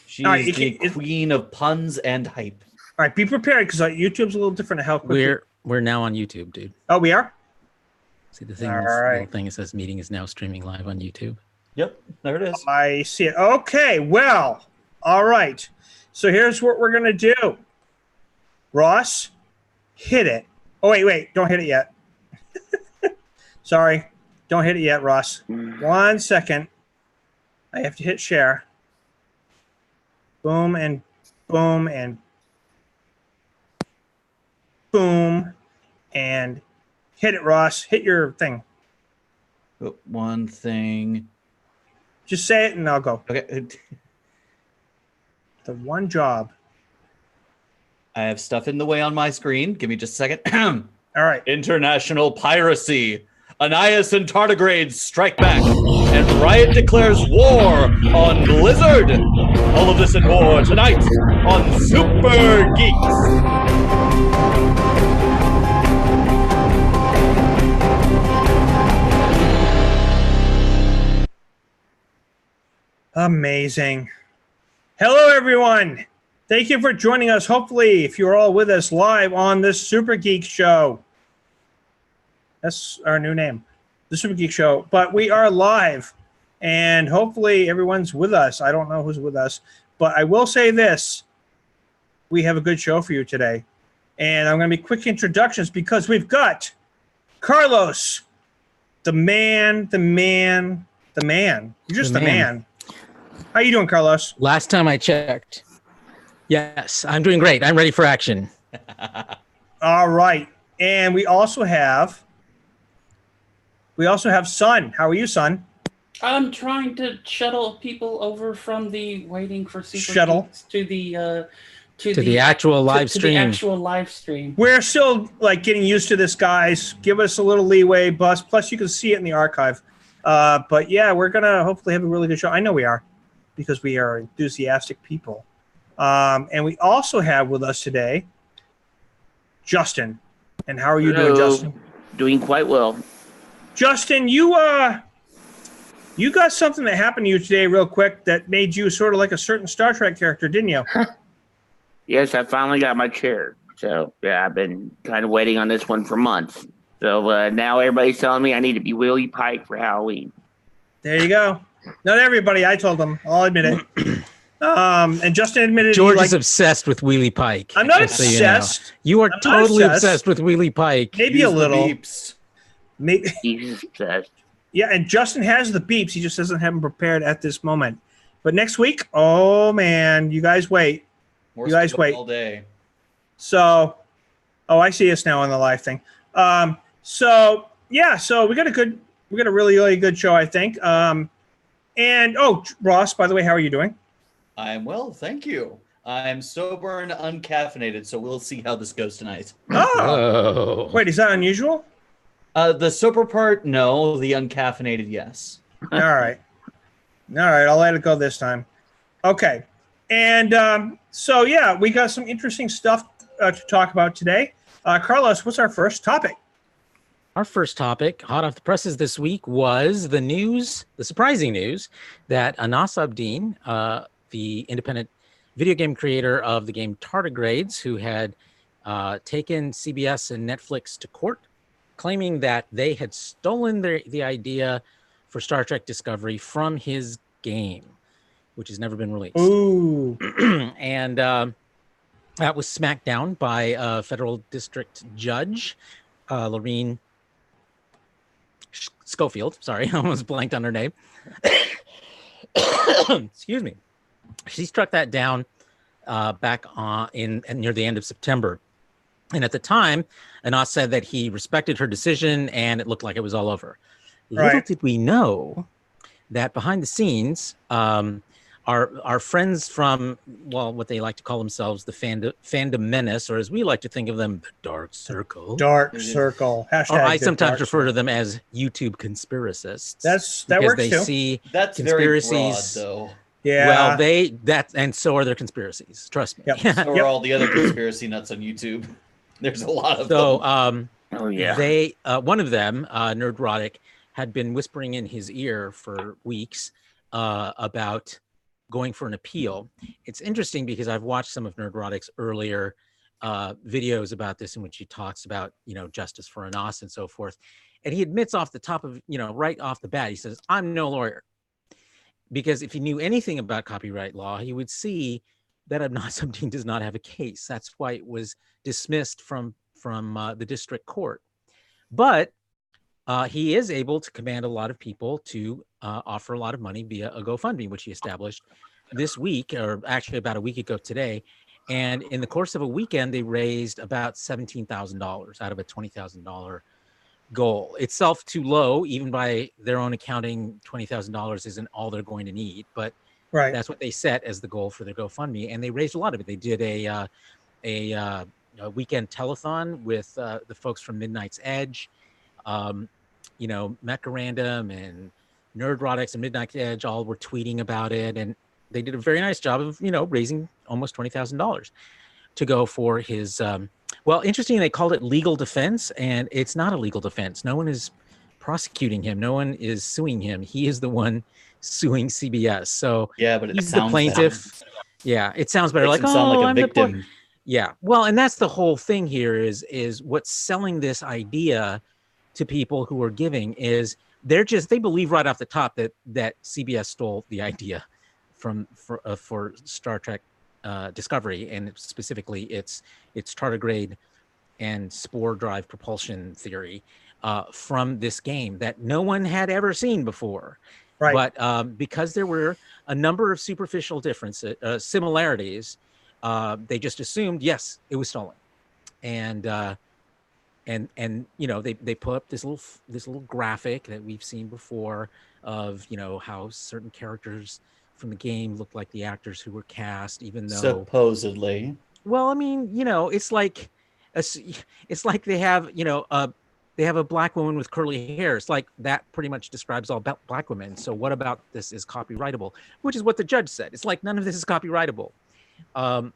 She's the queen of puns and hype. All right, be prepared because YouTube's a little different. How quickly we're now on YouTube, dude. Oh, we are. See the thing, little thing that says meeting is now streaming live on YouTube. Yep, there it is. I see it. Okay, well, all right. So here's what we're gonna do. Ross, hit it. Oh wait, don't hit it yet. Sorry, don't hit it yet, Ross. 1 second. I have to hit share. Boom and boom and boom and hit it, Ross. Hit your thing. One thing. Just say it and I'll go. Okay. The one job. I have stuff in the way on my screen. Give me just a second. All right. International piracy. Anais and tardigrades strike back, and Riot declares war on Blizzard. All of this and more tonight on Super Geeks. Amazing. Hello, everyone. Thank you for joining us. Hopefully, if you're all with us live on this Super Geek Show. That's our new name, the Super Geek Show. But we are live, and hopefully everyone's with us. I don't know who's with us, but I will say this. We have a good show for you today. And I'm going to be quick introductions because we've got Carlos, the man. You're just the man. How you doing, Carlos? Last time I checked. Yes, I'm doing great. I'm ready for action. All right. And we also have Son. How are you, Son? I'm trying to shuttle people over from the waiting for Super Shuttle Geeks to the actual live stream. To the actual live stream. We're still getting used to this, guys. Give us a little leeway, plus you can see it in the archive. But yeah, we're gonna hopefully have a really good show. I know we are, because we are enthusiastic people. And we also have with us today Justin. And how are you doing, Justin? Doing quite well. Justin, you got something that happened to you today real quick that made you sort of like a certain Star Trek character, didn't you? Yes, I finally got my chair. So, yeah, I've been kind of waiting on this one for months. So now everybody's telling me I need to be Willie Pike for Halloween. There you go. Not everybody. I told them. I'll admit it. And Justin admitted George is obsessed with Wheelie Pike. I'm not obsessed. You are totally obsessed with Wheelie Pike. Maybe a little. Beeps. Maybe. He's obsessed. Yeah, and Justin has the beeps. He just doesn't have them prepared at this moment. But next week, oh man, you guys wait. You guys wait all day. So, I see us now on the live thing. So we got a really, really good show, I think. And Ross, by the way, how are you doing? I'm well, thank you. I'm sober and uncaffeinated, so we'll see how this goes tonight. Oh, wait, is that unusual? The sober part, no. The uncaffeinated, yes. All right, I'll let it go this time. Okay, and we got some interesting stuff to talk about today. Carlos, what's our first topic? Our first topic, hot off the presses this week, was the surprising news that Anas Abdeen, the independent video game creator of the game Tardigrades, who had taken CBS and Netflix to court, claiming that they had stolen the idea for Star Trek Discovery from his game, which has never been released. Ooh. And that was smacked down by a federal district judge, Lorene Schofield. Sorry, I almost blanked on her name. Excuse me. She struck that down back near the end of September. And at the time, Anas said that he respected her decision and it looked like it was all over. Right. Little did we know that behind the scenes, our friends from, what they like to call themselves, the fandom menace, or as we like to think of them, the Dark Circle. Dark Circle. Hashtag or I sometimes Dark refer to them as YouTube conspiracists. That works they too. See that's conspiracies. Very broad, though. Yeah. Well, and so are their conspiracies. Trust me. Yep. So are all the other conspiracy nuts on YouTube. There's a lot of them. Oh yeah. One of them, Nerdrotic, had been whispering in his ear for weeks about going for an appeal. It's interesting because I've watched some of Nerdrotic's earlier videos about this in which he talks about, justice for Anas and so forth. And he admits off the top of, right off the bat, he says, I'm no lawyer. Because if he knew anything about copyright law, he would see that Anas Abdin does not have a case. That's why it was dismissed from the district court. But he is able to command a lot of people to offer a lot of money via a GoFundMe, which he established this week, or actually about a week ago today. And in the course of a weekend, they raised about $17,000 out of a $20,000 goal. Itself too low, even by their own accounting. $20,000 isn't all they're going to need, but that's what they set as the goal for their GoFundMe, and they raised a lot of it. They did a weekend telethon with the folks from Midnight's Edge, Mecha Random and Nerdrotics and Midnight's Edge all were tweeting about it, and they did a very nice job of raising almost $20,000 to go for his. Well, interesting, they called it legal defense, and it's not a legal defense. No one is prosecuting him. No one is suing him. He is the one suing CBS. So yeah, but he's the plaintiff. Better. Yeah, it sounds better. Like, sound like a victim. Yeah, well, and that's the whole thing here is what's selling this idea to people who are giving is they believe right off the top that CBS stole the idea for Star Trek Discovery, and specifically its tardigrade and spore drive propulsion theory from this game that no one had ever seen before. Right. But because there were a number of superficial similarities, they just assumed, yes, it was stolen. And they put up this little graphic that we've seen before of how certain characters from the game look like the actors who were cast, even though supposedly. Well, I mean, it's like they have they have a black woman with curly hair. It's like that pretty much describes all black women. So what about this is copyrightable? Which is what the judge said. It's like none of this is copyrightable. That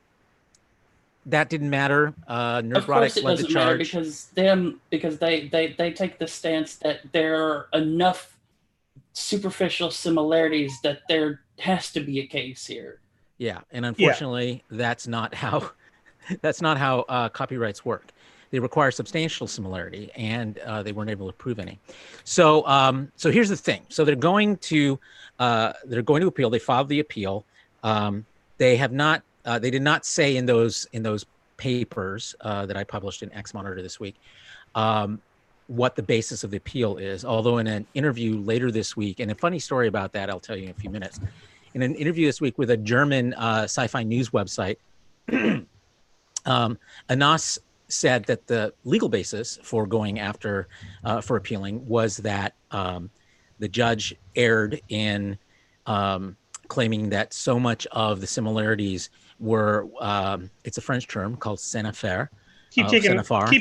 didn't matter. Nerdrotics led the charge because they take the stance that there are enough superficial similarities that there has to be a case here. Yeah, and unfortunately, that's not how copyrights work. They require substantial similarity, and they weren't able to prove any. So here's the thing. So they're going to appeal. They filed the appeal. They have not. They did not say in those papers that I published in X Monitor this week what the basis of the appeal is. Although in an interview later this week, and a funny story about that, I'll tell you in a few minutes. In an interview this week with a German sci-fi news website, Anas said that the legal basis for going after, for appealing, was that the judge erred in claiming that so much of the similarities were, it's a French term called scénaphère. Keep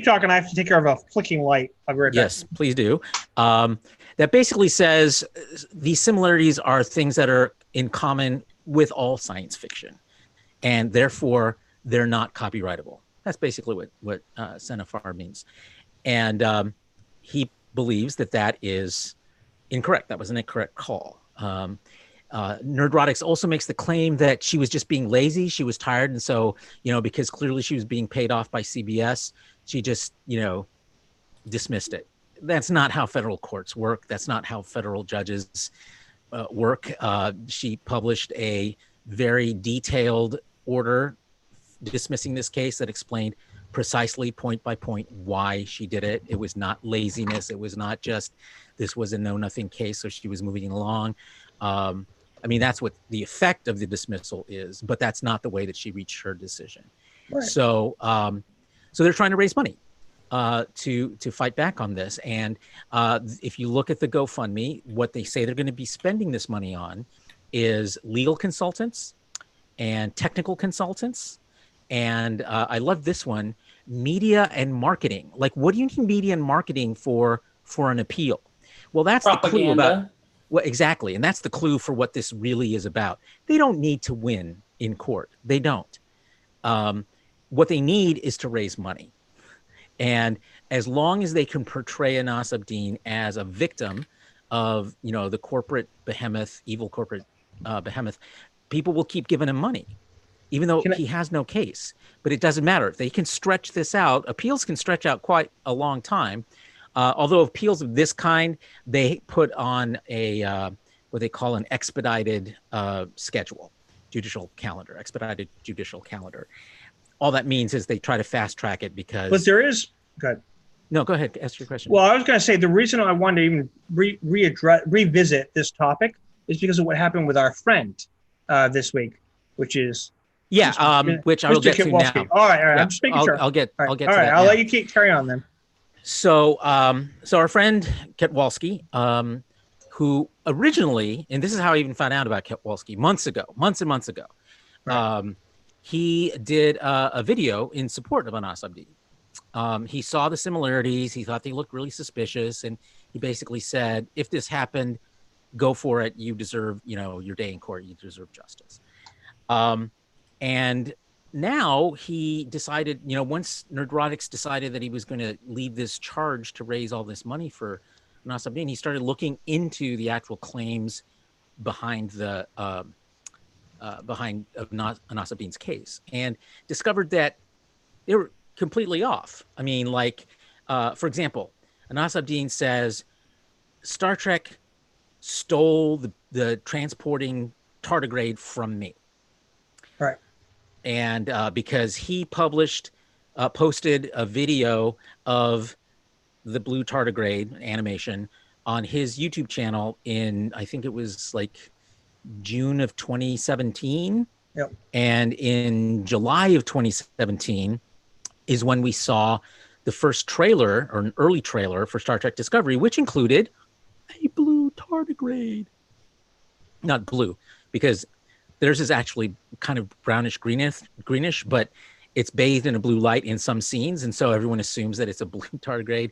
talking. I have to take care of a flicking light. I'll be right back. Yes, please do. That basically says these similarities are things that are in common with all science fiction, and therefore they're not copyrightable. That's basically what scénaphère means. And he believes that is incorrect. That was an incorrect call. Nerdrotics also makes the claim that she was just being lazy. She was tired. And so, because clearly she was being paid off by CBS, she just, dismissed it. That's not how federal courts work. That's not how federal judges work. She published a very detailed order dismissing this case that explained precisely point by point why she did it. It was not laziness. It was not just this was a know-nothing case, so she was moving along. That's what the effect of the dismissal is, but that's not the way that she reached her decision. Right. So they're trying to raise money to fight back on this. And if you look at the GoFundMe, what they say they're going to be spending this money on is legal consultants and technical consultants. And I love this one, media and marketing. Like, what do you need media and marketing for an appeal? Well, that's propaganda. The clue about. Well, exactly. And that's the clue for what this really is about. They don't need to win in court. They don't. What they need is to raise money. And as long as they can portray Anas Abdin as a victim of, the corporate behemoth, evil corporate behemoth, people will keep giving him money, even though he has no case. But it doesn't matter. If they can stretch this out, appeals can stretch out quite a long time. Although appeals of this kind, they put on a what they call an expedited schedule, expedited judicial calendar. All that means is they try to fast track it because. But there is good. No, go ahead. Ask your question. Well, I was going to say the reason I wanted to even revisit this topic is because of what happened with our friend this week, which is which I will get to now. All right. Yeah, I'm just making sure. I'll get. All I'll right. get. All to right. that I'll now. let you carry on then. So our friend Ketwolski, who originally, and this is how I even found out about Ketwolski months and months ago. Right. He did a video in support of Anas Abdeen. He saw the similarities. He thought they looked really suspicious. And he basically said, if this happened, go for it. You deserve, your day in court. You deserve justice. And now he decided, once Nerdrotics decided that he was going to lead this charge to raise all this money for Anas Abdeen, he started looking into the actual claims behind the Anas Abdeen's case, and discovered that they were completely off. I mean, for example, Anas Abdeen says Star Trek stole the transporting tardigrade from me. Right. And because he posted a video of the blue tardigrade animation on his YouTube channel in, I think it was June of 2017. Yep. And in July of 2017 is when we saw the first trailer, or an early trailer for Star Trek Discovery, which included a blue tardigrade. Not blue, because theirs is actually kind of brownish greenish, but it's bathed in a blue light in some scenes. And so everyone assumes that it's a blue tardigrade.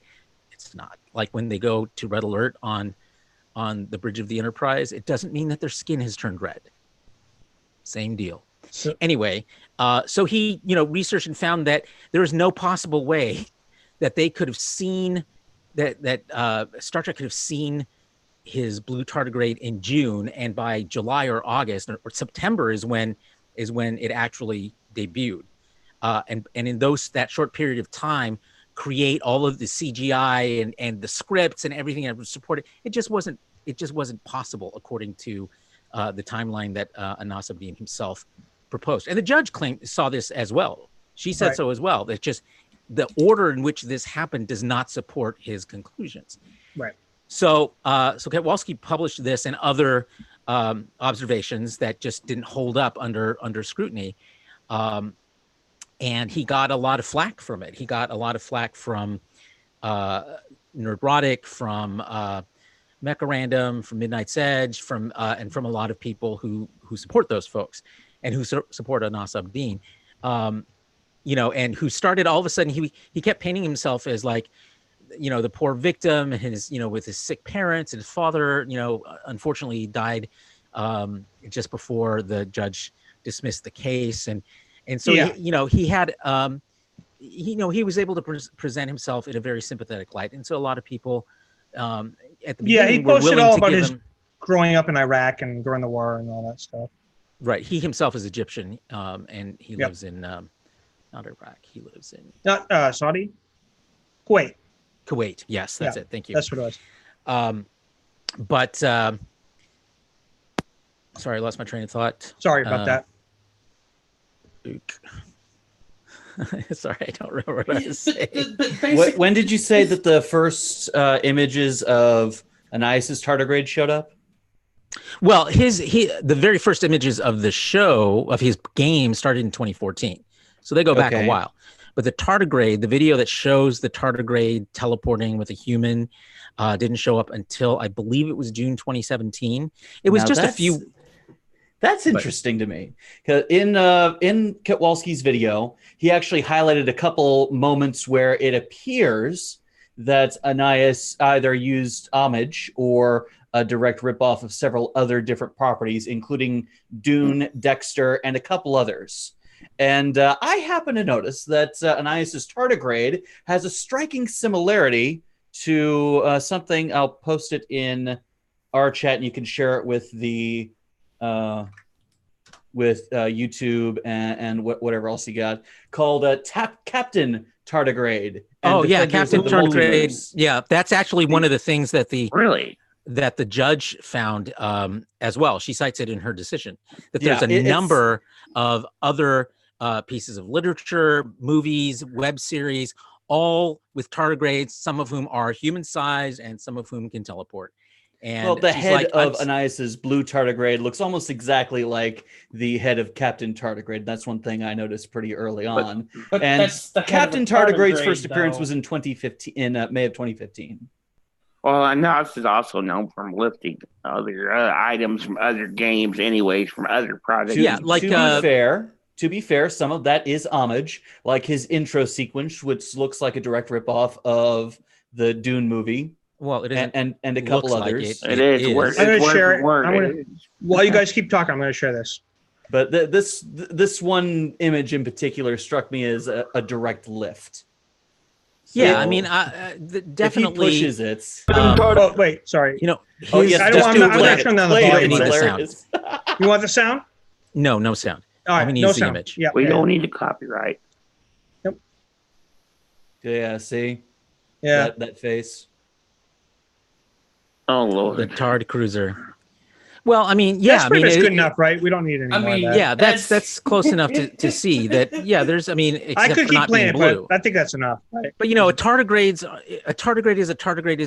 It's not. Like when they go to Red Alert on the bridge of the Enterprise, it doesn't mean that their skin has turned red. Same deal. So, anyway, so he, researched and found that there is no possible way that they could have seen that Star Trek could have seen his blue tardigrade in June, and by July or August or September is when it actually debuted, and in that short period of time, create all of the CGI and the scripts and everything that would support it. It just wasn't possible according to the timeline that Anas Abdeen himself proposed, and the judge saw this as well. She said so as well. That just the order in which this happened does not support his conclusions. Right. So Ketwolski published this and other observations that just didn't hold up under scrutiny, and he got a lot of flack from it. He got a lot of flack from Nerdrotic, from Mecharandom, from Midnight's Edge, and from a lot of people who support those folks and who support Anas Abdeen, and who started all of a sudden he kept painting himself as the poor victim, and his, with his sick parents, and his father, unfortunately died just before the judge dismissed the case. And so, he had, he was able to present himself in a very sympathetic light. And so a lot of people at the beginning he posted were willing all to about give his him, growing up in Iraq and during the war and all that stuff. Right. He himself is Egyptian, and he lives in, not Iraq. He lives in not Saudi, Kuwait. Yes, that's it. Thank you. That's what it was. But sorry, I lost my train of thought. Sorry about that. Sorry, I don't remember what I was saying. When did you say that the first images of Anais' tardigrade showed up? Well, the very first images of the show, of his game, started in 2014. So they go back a while. But the tardigrade, the video that shows the tardigrade teleporting with a human, didn't show up until, I believe it was June 2017. It was just a few. That's interesting to me. In Ketwolski's video, he actually highlighted a couple moments where it appears that Anais either used homage or a direct ripoff of several other different properties, including Dune, Dexter, and a couple others. And I happen to notice that Anais' tardigrade has a striking similarity to something. I'll post it in our chat, and you can share it with the YouTube and whatever else you got, called Captain Tardigrade. Oh yeah, Defenders Captain of the Tardigrade. Multiverse. Yeah, that's actually one of the things that the judge found as well. She cites it in her decision that there's a number of other pieces of literature, movies, web series, all with tardigrades, some of whom are human sized and some of whom can teleport. And the head of Anais' blue tardigrade looks almost exactly like the head of Captain Tardigrade. That's one thing I noticed pretty early on. But and that's the head Captain of a Tardigrade's tardigrade, first appearance though. was in 2015, in May of 2015. Well, Anais is also known for lifting other items from other games, anyways, from other projects. To be fair, some of that is homage, like his intro sequence, which looks like a direct ripoff of the Dune movie. Well, it isn't, and a couple others. It is. I'm going to share it. While you guys keep talking, I'm going to share this. But this one image in particular struck me as a direct lift. So, yeah, I mean, definitely if he pushes it. Oh, wait, sorry. You know, yes, I'm not turning down the volume. Need the sound. You want the sound? No sound. All right, no sound. Image. Yeah, we don't need the copyright. Yep. Yeah. See. Yeah. That face. Oh Lord. The Tard Cruiser. Well, I mean, that's pretty much good enough, right? We don't need any more of that. Yeah, that's close enough to see that. Yeah, there's. I mean, except I could for keep not playing being it, blue. but I think that's enough. Right? But you know, a tardigrade is a tardigrade is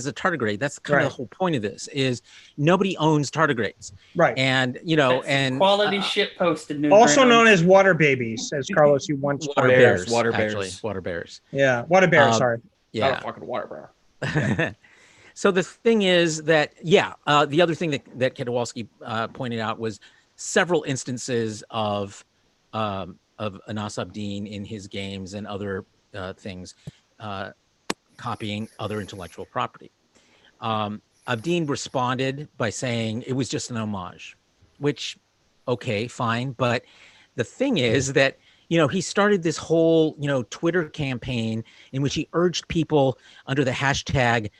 a tardigrade. That's kind of the whole point of this. Is nobody owns tardigrades, right? And you know, that's quality shit posted. Also known as water babies, as Carlos you once water bears. Yeah, water bears. Sorry. Yeah, not a fucking water bear. So the thing is that, the other thing that Ketwolski pointed out was several instances of Anas Abdeen in his games and other things copying other intellectual property. Abdeen responded by saying it was just an homage, which, okay, fine. But the thing is that, you know, he started this whole, Twitter campaign in which he urged people under the hashtag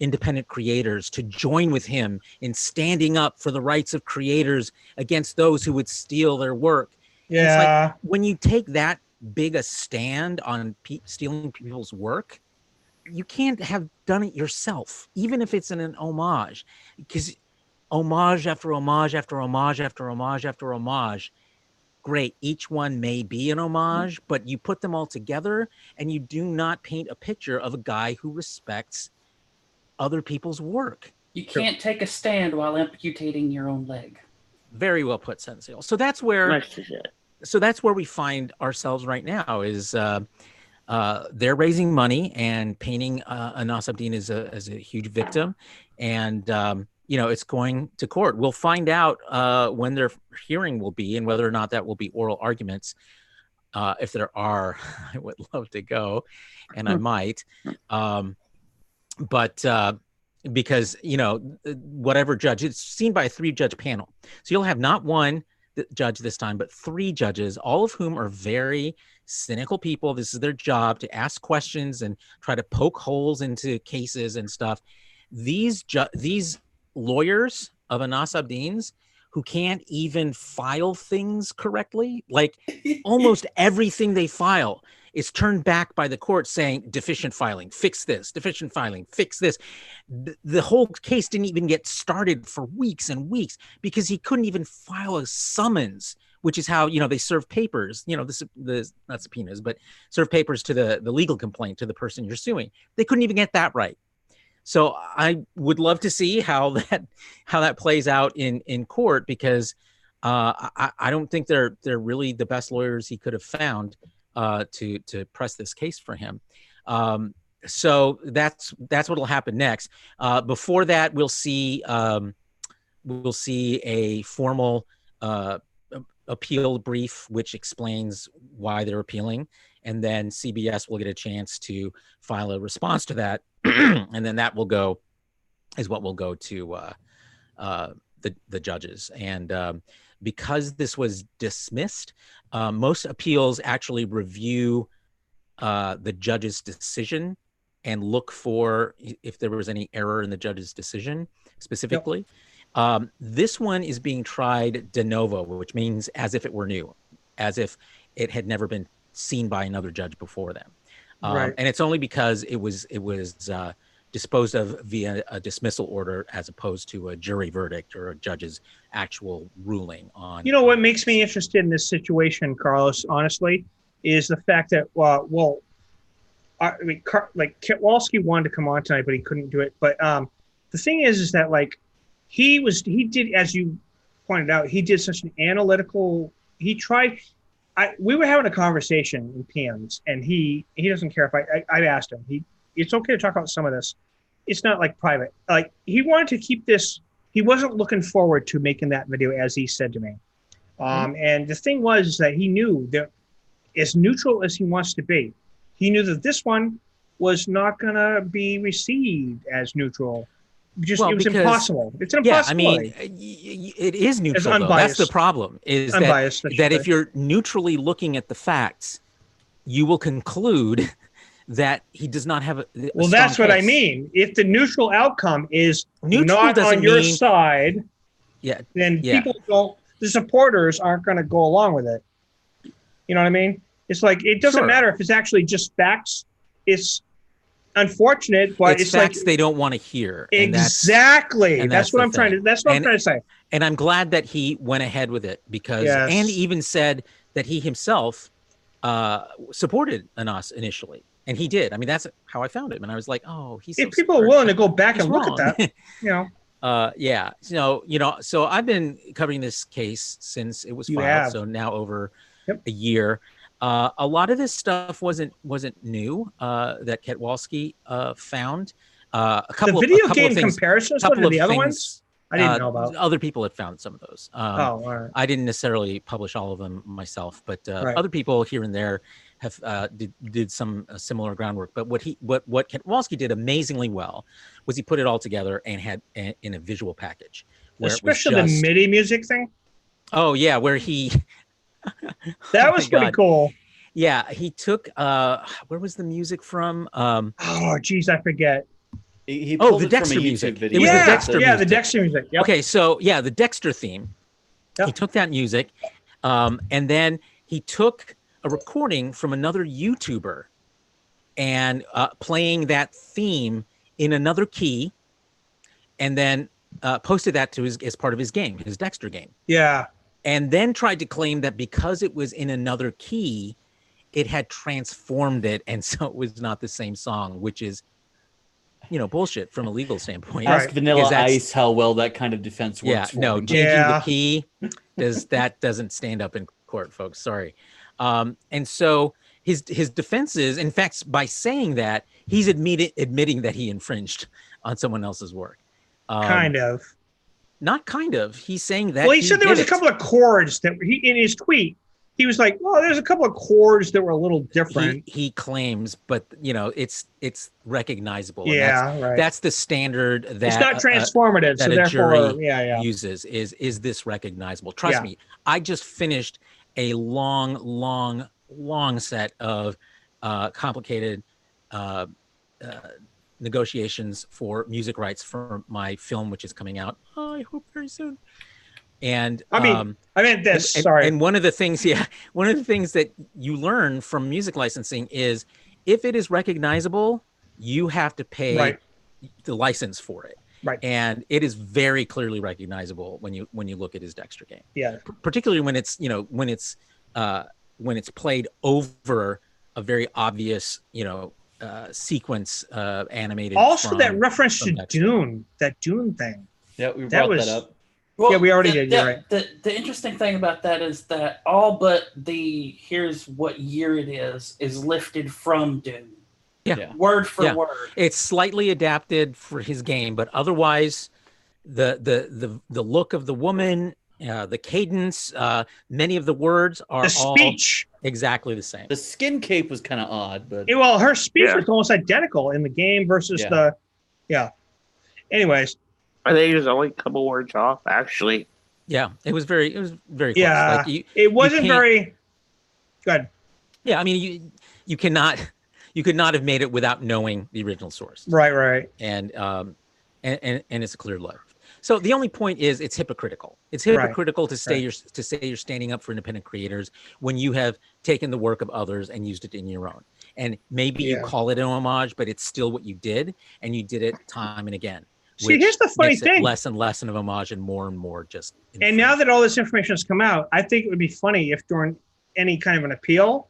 independent creators to join with him in standing up for the rights of creators against those who would steal their work. Yeah. It's like, when you take that big a stand on stealing people's work, you can't have done it yourself, even if it's in an homage, because homage after homage after homage after homage after homage. Great. Each one may be an homage, but you put them all together and you do not paint a picture of a guy who respects other people's work. You can't take a stand while amputating your own leg. Very well put, Sensei. So that's where we find ourselves right now. Is they're raising money and painting Anas Abdeen as a huge victim, and it's going to court. We'll find out when their hearing will be and whether or not that will be oral arguments. If there are, I would love to go, and I might. But because, whatever judge, it's seen by a 3-judge panel. So you'll have not one judge this time, but 3 judges, all of whom are very cynical people. This is their job, to ask questions and try to poke holes into cases and stuff. These lawyers of Anas Abdeen's, who can't even file things correctly, like almost everything they file is turned back by the court saying deficient filing, fix this, deficient filing, fix this. The whole case didn't even get started for weeks and weeks because he couldn't even file a summons, which is how, they serve papers, the not subpoenas, but serve papers to the legal complaint to the person you're suing. They couldn't even get that right. So I would love to see how that plays out in court, because I don't think they're really the best lawyers he could have found to press this case for him. So that's what'll happen next. Before that, we'll see a formal appeal brief which explains why they're appealing, and then CBS will get a chance to file a response to that, and then that will go to the judges. And because this was dismissed, most appeals actually review the judge's decision and look for if there was any error in the judge's decision. specifically. This one is being tried de novo, which means as if it were new, as if it had never been seen by another judge before them. Right. And it's only because it was disposed of via a dismissal order as opposed to a jury verdict or a judge's actual ruling on. You know what makes me interested in this situation, Carlos, honestly, is the fact that, Ketwolski wanted to come on tonight, but he couldn't do it. But the thing is that like he did, as you pointed out, he did such an analytical. He tried. We were having a conversation in PMs, and he doesn't care if I asked him. It's okay to talk about some of this. It's not like private. Like he wanted to keep this. He wasn't looking forward to making that video, as he said to me. And the thing was that he knew that as neutral as he wants to be, he knew that this one was not going to be received as neutral. It was impossible. It's an impossibility. Yeah, I mean, it is neutral. Though. That's the problem. Is unbiased, that if you're neutrally looking at the facts, you will conclude that he does not have a well, that's what I mean. If the neutral outcome is not on your side, then people don't. The supporters aren't going to go along with it. You know what I mean? It's like it doesn't matter if it's actually just facts. It's unfortunate, but it's facts like they don't want to hear. Exactly. That's what I'm trying to. That's what I'm trying to say. And I'm glad that he went ahead with it because, and even said that he himself supported Anas initially, and he did. I mean, that's how I found him, and I was like, oh, he's. If people are willing to go back and look at that, So I've been covering this case since it was filed, so now over a year. A lot of this stuff wasn't new that Ketwolski found. A couple the video of game things, comparisons to the other ones. I didn't know about. Other people had found some of those. All right. I didn't necessarily publish all of them myself, but other people here and there have did some similar groundwork. But what Ketwolski did amazingly well was he put it all together and had in a visual package. Especially the MIDI music thing. Oh yeah, where he. That was pretty cool. Yeah, he took. Where was the music from? Oh, geez, I forget. He pulled the it Dexter from a YouTube music. video. It was the Dexter music. the Dexter music. Yep. Okay, so the Dexter theme. Yep. He took that music, and then he took a recording from another YouTuber, and playing that theme in another key, and then posted that to as part of his game, his Dexter game. Yeah. And then tried to claim that because it was in another key, it had transformed it, and so it was not the same song, which is, bullshit from a legal standpoint. Ask Vanilla Ice how well that kind of defense works. Yeah, no, changing the key doesn't stand up in court, folks. Sorry. And so his defense is, in fact, by saying that, he's admitting that he infringed on someone else's work. Kind of. Not kind of. He's saying that. Well, he said there was a couple of chords that in his tweet. He was like, "Well, there's a couple of chords that were a little different." He claims, but it's recognizable. Yeah, right. That's the standard that it's not transformative, that so a therefore, jury uses. Is this recognizable? Trust me, I just finished a long set of complicated negotiations for music rights for my film, which is coming out, I hope very soon. And I meant this. Sorry. And one of the things that you learn from music licensing is if it is recognizable, you have to pay the license for it. Right. And it is very clearly recognizable when you look at his Dexter game. Yeah. Particularly when it's played over a very obvious sequence animated. Also, that reference to Dune, that Dune thing. Yeah, we brought that up. Well, we already did. You're right. The interesting thing about that is that all but here's what year it is lifted from Dune. Yeah. Word for word. It's slightly adapted for his game, but otherwise, the look of the woman, the cadence, many of the words are speech exactly the same. The skin cape was kind of odd, but her speech was almost identical in the game versus Anyways, I think it was only a couple words off, actually. Yeah, it was very close. Yeah, like it wasn't very good. Yeah, I mean, you could not have made it without knowing the original source. Right. And it's a clear life. So the only point is it's hypocritical. It's hypocritical to say you're standing up for independent creators when you have taken the work of others and used it in your own. And maybe you call it an homage, but it's still what you did, and you did it time and again. See, here's the funny thing: less and less of an homage, and more just. And now that all this information has come out, I think it would be funny if during any kind of an appeal,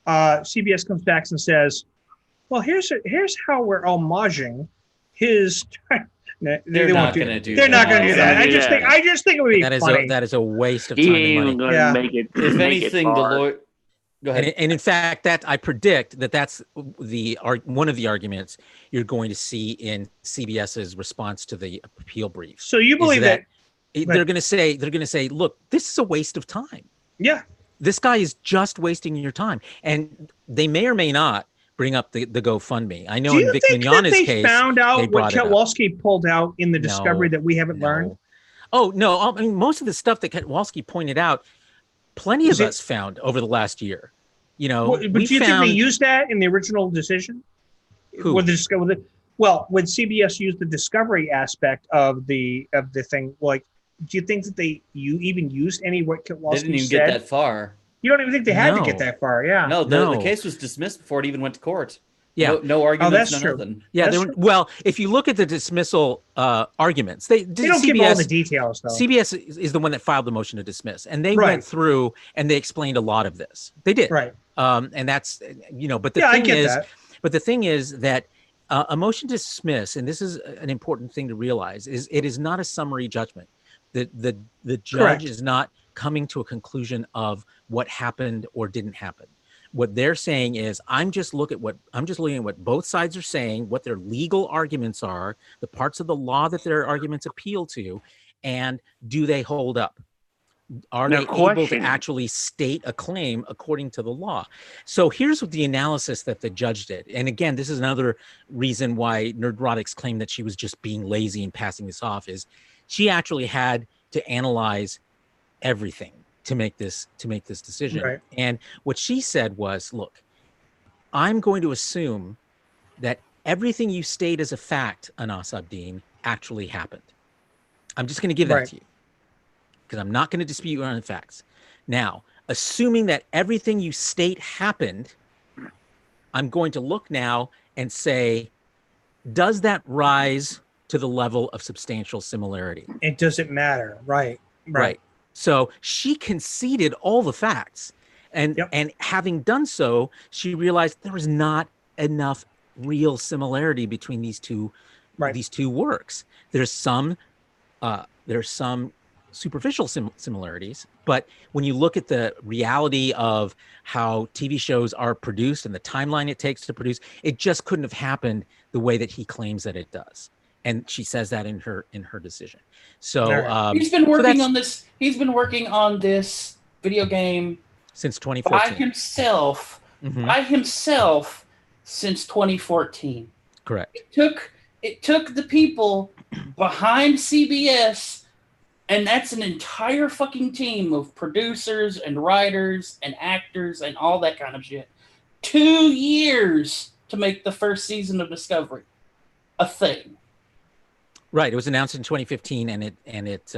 CBS comes back and says, "Well, here's how we're homaging his." They're not going to do that. They're not going to do that. I just think it would be funny. That is a waste of time and money. Make it, if anything, the lawyer. Go ahead. And in fact, that I predict that's one of the arguments you're going to see in CBS's response to the appeal brief. So you believe that they're going to say, look, this is a waste of time. Yeah, this guy is just wasting your time, and they may or may not bring up the GoFundMe. I know in Vic Mignogna's case, they found out what Ketwolski pulled out in the discovery that we haven't learned. Oh no! I mean, most of the stuff that Ketwolski pointed out, plenty of us found over the last year. You know, but do you think they used that in the original decision? Who? When CBS used the discovery aspect of the thing, like, do you think that you even used any what Ketwolski said? They didn't even get that far. You don't even think they had to get that far, yeah? No, the case was dismissed before it even went to court. Yeah, no arguments. That's true. Nothing. Yeah, well, if you look at the dismissal arguments, they don't give all the details, though. CBS is the one that filed the motion to dismiss, and they went through and they explained a lot of this. They did, right? And that's but the thing is that a motion to dismiss, and this is an important thing to realize, is it is not a summary judgment. The judge is not coming to a conclusion of what happened or didn't happen. What they're saying is, I'm just looking at what both sides are saying, what their legal arguments are, the parts of the law that their arguments appeal to, and do they hold up? Are they able to actually state a claim according to the law? So here's what the analysis that the judge did. And again, this is another reason why Nerdrotics claimed that she was just being lazy and passing this off, is she actually had to analyze everything to make this decision. Right. And what she said was, look, I'm going to assume that everything you state as a fact, Anas Abdeen, actually happened. I'm just going to give that to you, because I'm not going to dispute you on the facts. Now, assuming that everything you state happened, I'm going to look now and say, does that rise to the level of substantial similarity? It doesn't matter. Right. So she conceded all the facts, and having done so, she realized there was not enough real similarity between these two works. There's some superficial similarities, but when you look at the reality of how TV shows are produced and the timeline it takes to produce, it just couldn't have happened the way that he claims that it does. And she says that in her decision. So he's been working on this. He's been working on this video game since 2014 by himself since 2014. Correct. It took the people behind CBS, and that's an entire fucking team of producers and writers and actors and all that kind of shit. 2 years to make the first season of Discovery a thing. Right. It was announced in 2015, and it.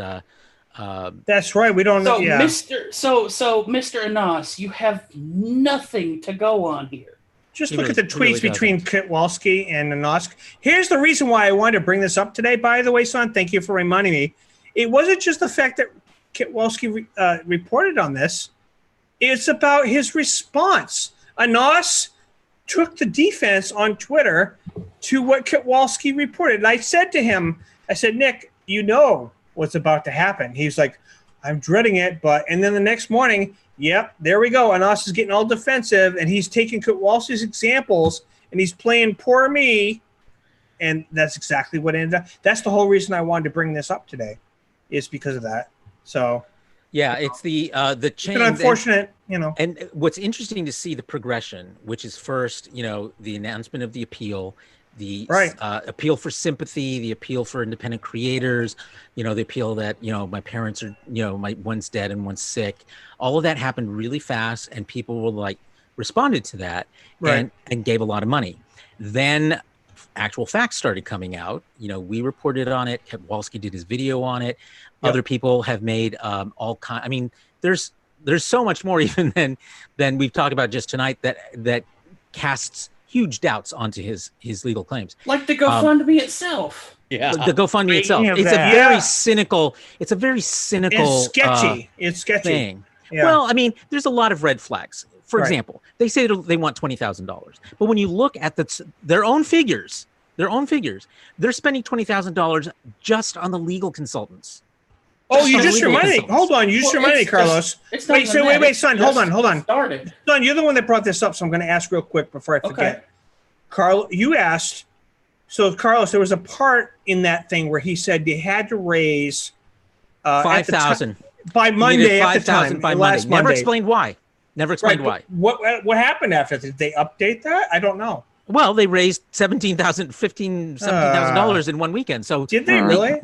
That's right. We don't know. Yeah. Mr. Anas, you have nothing to go on here. Just look at the tweets between Ketwolski and Anas. Here's the reason why I wanted to bring this up today. By the way, son, thank you for reminding me. It wasn't just the fact that Ketwolski reported on this. It's about his response. Anas took the defense on Twitter to what Ketwolski reported. And I said to him, Nick, you know what's about to happen. He's like, I'm dreading it. And then the next morning, yep, there we go. Anas is getting all defensive, and he's taking Ketwolski's examples, and he's playing poor me. And that's exactly what ended up. That's the whole reason I wanted to bring this up today, is because of that. So yeah, it's the change. It's unfortunate, And what's interesting to see the progression, which is first, the announcement of the appeal, the appeal for sympathy, the appeal for independent creators, the appeal that, my parents are, one's dead and one's sick. All of that happened really fast, and people were responded to that and gave a lot of money. Then actual facts started coming out, we reported on it. Ketwolski did his video on it. Yep. Other people have made all kind. I mean, there's so much more even than we've talked about just tonight that casts huge doubts onto his legal claims. Like the GoFundMe itself. Yeah. The GoFundMe itself. It's a very cynical. It's a very cynical. It's sketchy. It's sketchy. Thing. Yeah. Well, I mean, there's a lot of red flags. For example, they say they want $20,000, but when you look at their own figures, they're spending $20,000 just on the legal consultants. Oh, you just reminded me. Hold on, you just reminded me, Carlos. Wait, son. Hold on. Started. Son, you're the one that brought this up, so I'm going to ask real quick before I forget. Okay. Carl, you asked. So, Carlos, there was a part in that thing where he said you had to raise $5,000 by Monday at the time. By Monday. Never explained why. Why. What happened after that? Did they update that? I don't know. Well, they raised $17,000 in one weekend. So did they really?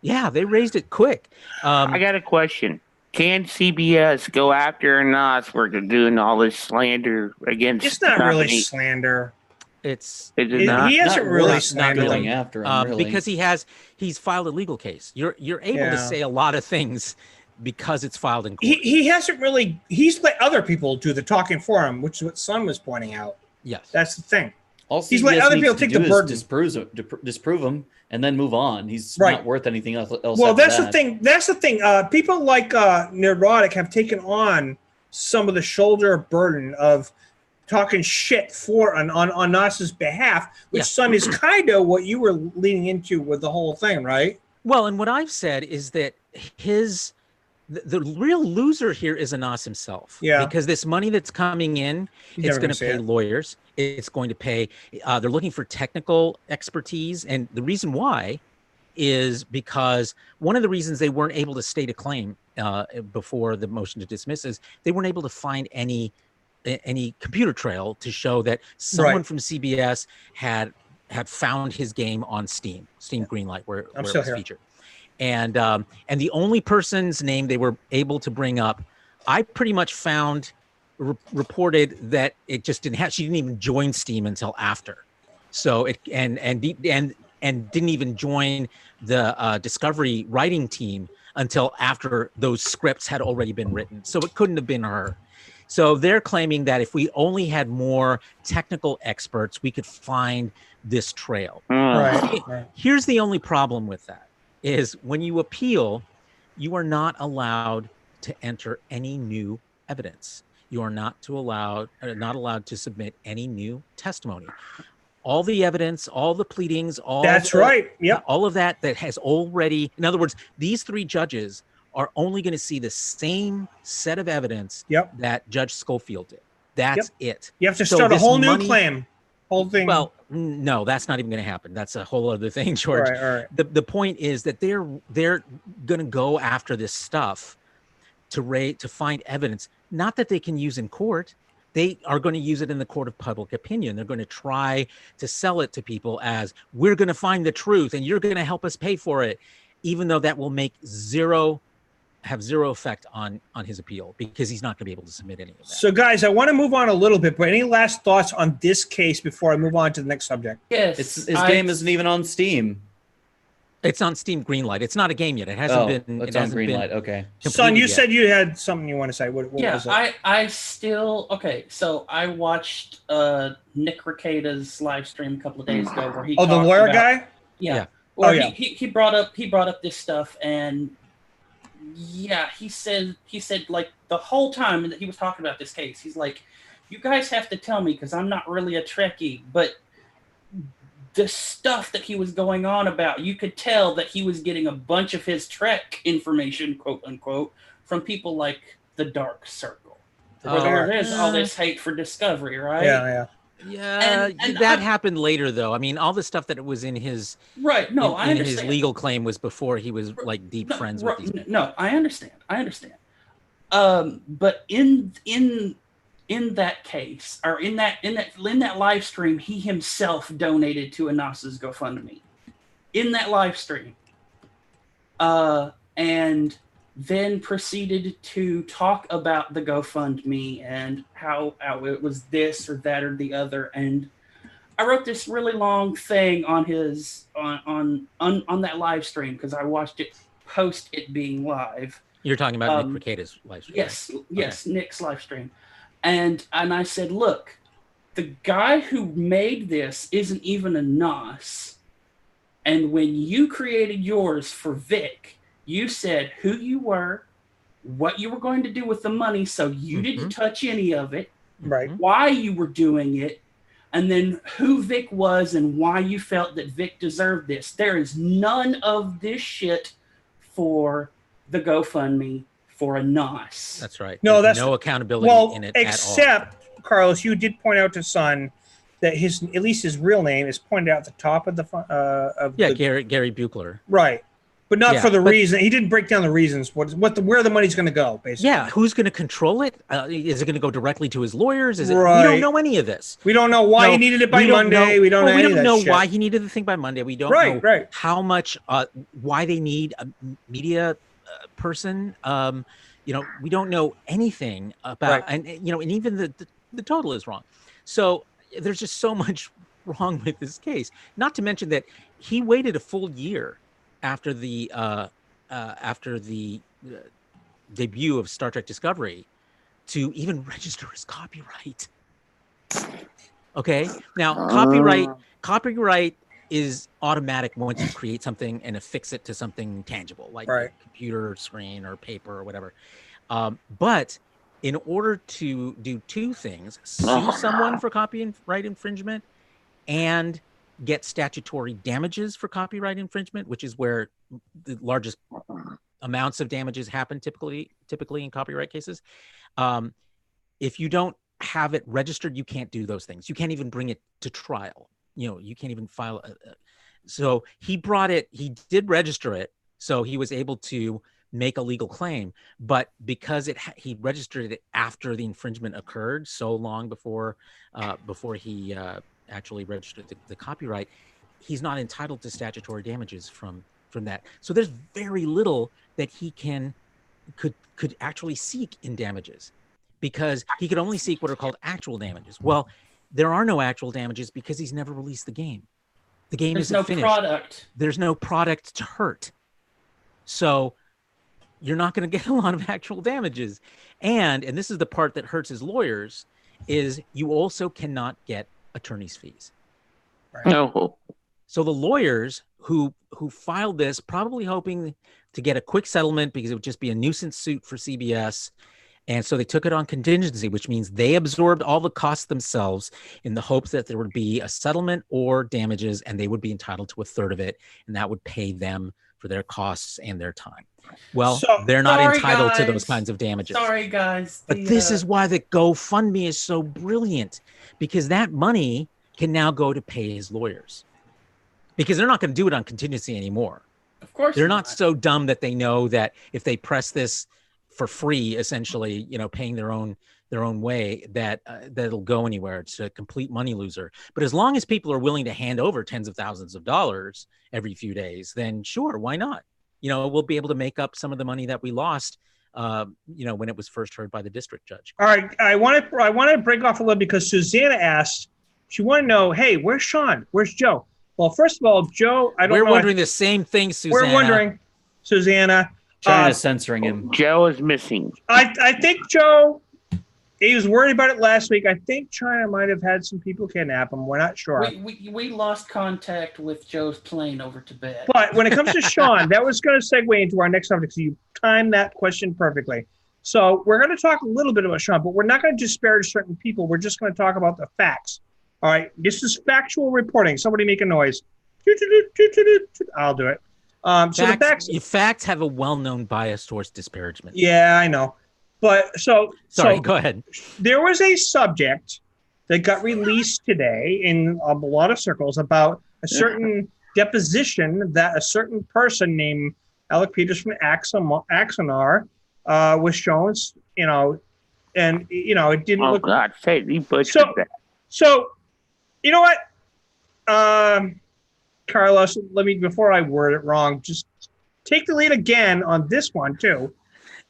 Yeah, they raised it quick. I got a question. Can CBS go after us for doing all this slander against? It's not really slander. Is it not? He hasn't really slandered going after him, really. because he's filed a legal case. You're able to say a lot of things because it's filed in court. He hasn't really. He's let other people do the talking for him, which is what Son was pointing out. Yes, that's the thing. All he's let other people take the burden. Disprove him and then move on. He's not worth anything else. Well, that's the thing. That's the thing. People like Neurotic have taken on some of the shoulder burden of talking shit on Nas's behalf, which Son is kind of what you were leading into with the whole thing, right? Well, and what I've said is that the real loser here is Nas himself. Yeah. Because this money that's coming in, it's going to pay lawyers. It's going to pay. They're looking for technical expertise, and the reason why is because one of the reasons they weren't able to state a claim before the motion to dismiss is they weren't able to find any computer trail to show that someone from CBS had found his game on Steam Greenlight, where it was featured. And the only person's name they were able to bring up, I pretty much found reported that it just didn't have. She didn't even join Steam until after, so it and didn't even join the discovery writing team until after those scripts had already been written. So it couldn't have been her. So they're claiming that if we only had more technical experts, we could find this trail. Right. Here's the only problem with that is when you appeal, you are not allowed to enter any new evidence. You are not allowed to submit any new testimony. All the evidence, all the pleadings, all of that has already, in other words, these three judges are only going to see the same set of evidence that Judge Schofield did. That's it. You have to start a whole new claim. Whole thing. Well, no, that's not even going to happen. That's a whole other thing, George. Right. The point is that they're going to go after this stuff to find evidence, not that they can use in court. They are going to use it in the court of public opinion. They're going to try to sell it to people as we're going to find the truth and you're going to help us pay for it, even though that will have zero effect on his appeal because he's not going to be able to submit any of that. So, guys, I want to move on a little bit, but any last thoughts on this case before I move on to the next subject? Yes. His game isn't even on Steam. It's on Steam Greenlight. It's not a game yet. It hasn't been. It's on Greenlight. Okay. Son, you said you had something you want to say. What was it? I still so I watched Nick Recada's live stream a couple of days ago where he the lawyer guy. Yeah. He brought up this stuff and he said like the whole time that he was talking about this case, he's like, you guys have to tell me because I'm not really a Trekkie, but the stuff that he was going on about, you could tell that he was getting a bunch of his Trek information, quote unquote, from people like the Dark Circle. Where there's all this hate for Discovery, right? Yeah, and that happened later, though. I mean, all the stuff that was in his I understand. His legal claim was before he was like deep friends with these people. No, I understand. But in that case, or in that live stream, he himself donated to Anas's GoFundMe. In that live stream, and then proceeded to talk about the GoFundMe and how it was this or that or the other. And I wrote this really long thing on his on that live stream because I watched it post it being live. You're talking about Nick Rekieta's live stream. Yes, yes, okay. Nick's live stream. And I said, look, the guy who made this isn't even a NOS. And when you created yours for Vic, you said who you were, what you were going to do with the money, so you didn't touch any of it, right? Why you were doing it, and then who Vic was and why you felt that Vic deserved this. There is none of this shit for the GoFundMe for a NOS. That's right. No, There's that's no accountability in it except, at all. Carlos, you did point out to Son that at least his real name is pointed out at the top of Gary Buechler. Right. But not for the reason. He didn't break down the reasons. Where the money's going to go, basically. Yeah, who's going to control it? Is it going to go directly to his lawyers? We don't know any of this. We don't know why he needed it by Monday. We don't know why he needed the thing by Monday. We don't know how much, why they need a media person. We don't know anything about, and even the total is wrong. So there's just so much wrong with this case. Not to mention that he waited a full year after the debut of Star Trek Discovery to even register his copyright. Okay, now copyright is automatic once you create something and affix it to something tangible, like a computer screen or paper or whatever. But in order to do two things, sue someone for copyright infringement and get statutory damages for copyright infringement, which is where the largest amounts of damages happen typically in copyright cases. If you don't have it registered, you can't do those things. You can't even bring it to trial. You can't even file. So he did register it. So he was able to make a legal claim, but because he registered it after the infringement occurred so long before he actually registered the copyright, he's not entitled to statutory damages from that. So there's very little that he could actually seek in damages, because he could only seek what are called actual damages. Well, there are no actual damages because he's never released the game. The game isn't finished. There's no product to hurt. So you're not going to get a lot of actual damages. And this is the part that hurts his lawyers, is you also cannot get attorney's fees. Right? No. So the lawyers who filed this, probably hoping to get a quick settlement because it would just be a nuisance suit for CBS. And so they took it on contingency, which means they absorbed all the costs themselves in the hopes that there would be a settlement or damages, and they would be entitled to a third of it, and that would pay them for their costs and their time. Well, they're not entitled to those kinds of damages. Sorry, guys. But this is why the GoFundMe is so brilliant, because that money can now go to pay his lawyers, because they're not going to do it on contingency anymore. Of course they're not so dumb that they know that if they press this for free, essentially, paying their own way, that it'll go anywhere. It's a complete money loser. But as long as people are willing to hand over tens of thousands of dollars every few days, then sure, why not? We'll be able to make up some of the money that we lost, when it was first heard by the district judge. All right, I want to break off a little because Susanna asked. She wanted to know, hey, where's Sean? Where's Joe? Well, first of all, Joe, We're wondering the same thing, Susanna. We're wondering, Susanna. China's censoring him. Joe is missing. I think Joe, he was worried about it last week. I think China might have had some people kidnap him. We're not sure. We lost contact with Joe's plane over Tibet. But when it comes to Sean, that was going to segue into our next subject. So you timed that question perfectly. So we're going to talk a little bit about Sean, but we're not going to disparage certain people. We're just going to talk about the facts. All right. This is factual reporting. Somebody make a noise. I'll do it. So the facts have a well-known bias towards disparagement. Yeah, I know. But so go ahead. There was a subject that got released today in a lot of circles about a certain deposition that a certain person named Alec Peters from Axonar was shown, and it didn't look. Oh God, he butchered that. So, you know what? Carlos, before I word it wrong, just take the lead again on this one too.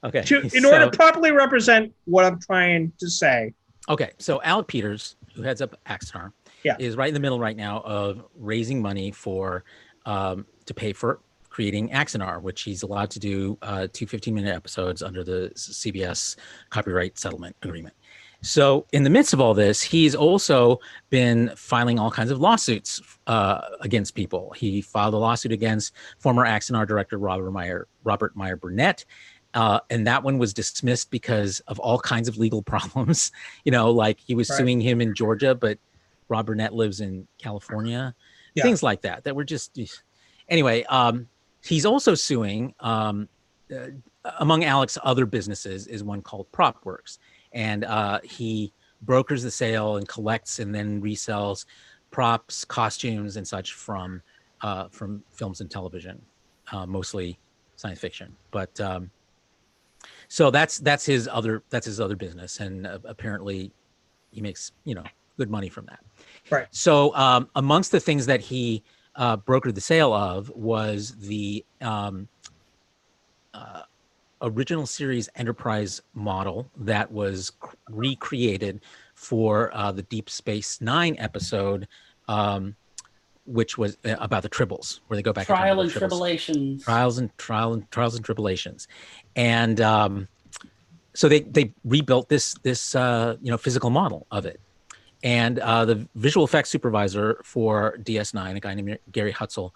Okay. In order to properly represent what I'm trying to say. Okay. So Alec Peters, who heads up Axonar, is right in the middle right now of raising money for to pay for creating Axanar, which he's allowed to do 2 15-minute episodes under the CBS copyright settlement agreement. So in the midst of all this, he's also been filing all kinds of lawsuits against people. He filed a lawsuit against former Axanar director Robert Meyer Burnett. And that one was dismissed because of all kinds of legal problems. Like he was suing him in Georgia, but Rob Burnett lives in California. Things like that were just... Anyway, he's also suing, among Alec's other businesses, is one called PropWorks. And he brokers the sale and collects and then resells props, costumes, and such from films and television, mostly science fiction. But so that's his other business, and apparently he makes good money from that. Right. So amongst the things that he brokered the sale of was the original series Enterprise model that was recreated for the Deep Space Nine episode, which was about the Tribbles, where they go back Trial and and Tribulations. Trials and Tribulations, and so they rebuilt this physical model of it. And the visual effects supervisor for DS9, a guy named Gary Hutzel,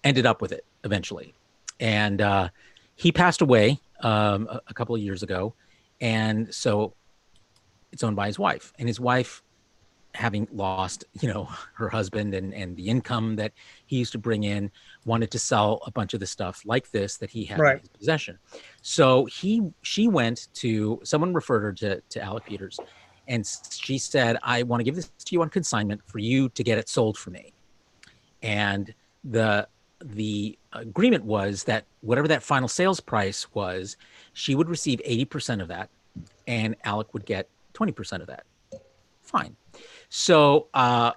ended up with it eventually. And he passed away a couple of years ago. And so it's owned by his wife. And his wife, having lost, her husband and the income that he used to bring in, wanted to sell a bunch of the stuff like this that he had in his possession. So she went to, someone referred her to Alec Peters. And she said, I want to give this to you on consignment for you to get it sold for me. And the agreement was that whatever that final sales price was, she would receive 80% of that, and Alec would get 20% of that. Fine. So a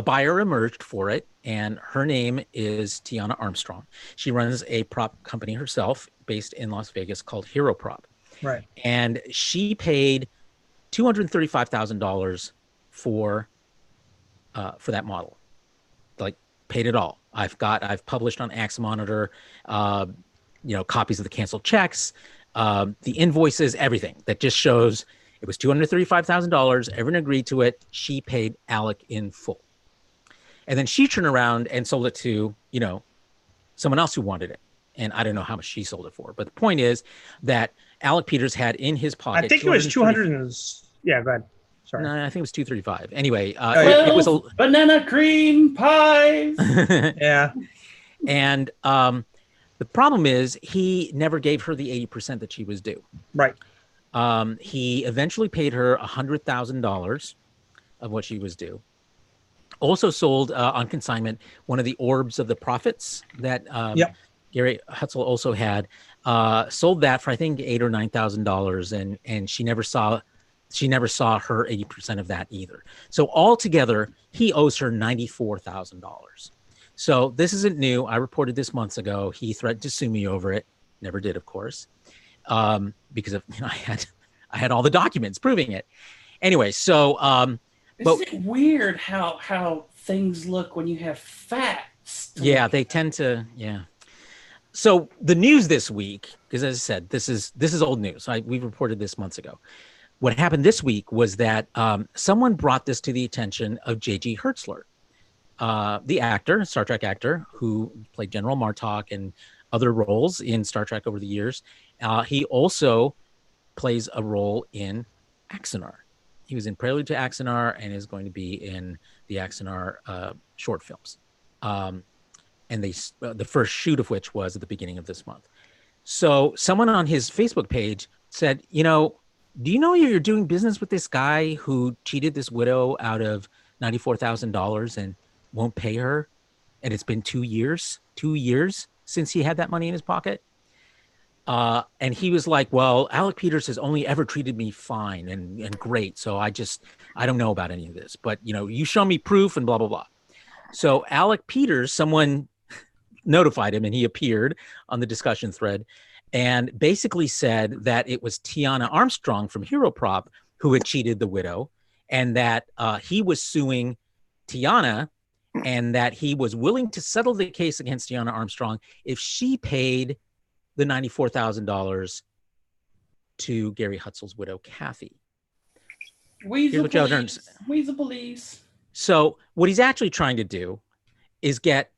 buyer emerged for it, and her name is Tiana Armstrong. She runs a prop company herself based in Las Vegas called Hero Prop. Right. And she paid $235,000 for that model. Like, paid it all. I've published on Axe Monitor, copies of the canceled checks, the invoices, everything that just shows it was $235,000. Everyone agreed to it. She paid Alec in full. And then she turned around and sold it to, someone else who wanted it. And I don't know how much she sold it for. But the point is that Alec Peters had in his pocket. I think it was 200. Yeah, go ahead. Sorry. No, I think it was 235. Anyway, it was a banana cream pies. Yeah. And the problem is he never gave her the 80% that she was due. Right. He eventually paid her $100,000 of what she was due. Also sold on consignment one of the orbs of the prophets that Gary Hutzel also had. Sold that for I think $8,000 or $9,000, and she never saw her 80% of that either. So altogether, he owes her $94,000. So this isn't new. I reported this months ago. He threatened to sue me over it. Never did, of course, because of I had all the documents proving it. Anyway, so Isn't it weird how things look when you have facts? Yeah, they tend to. Yeah. So the news this week, because as I said, this is old news. We reported this months ago. What happened this week was that someone brought this to the attention of J.G. Hertzler, the actor, Star Trek actor, who played General Martok and other roles in Star Trek over the years. He also plays a role in Axanar. He was in Prelude to Axanar and is going to be in the Axanar short films. And the first shoot of which was at the beginning of this month. So someone on his Facebook page said, do you know you're doing business with this guy who cheated this widow out of $94,000 and won't pay her? And it's been 2 years since he had that money in his pocket. And he was like, well, Alec Peters has only ever treated me fine and great. So I don't know about any of this, but you show me proof and blah, blah, blah. So Alec Peters, someone notified him and he appeared on the discussion thread and basically said that it was Tiana Armstrong from Hero Prop who had cheated the widow and that he was suing Tiana, and that he was willing to settle the case against Tiana Armstrong if she paid the $94,000 to Gary Hutzel's widow, Kathy. Weasel police. So what he's actually trying to do is get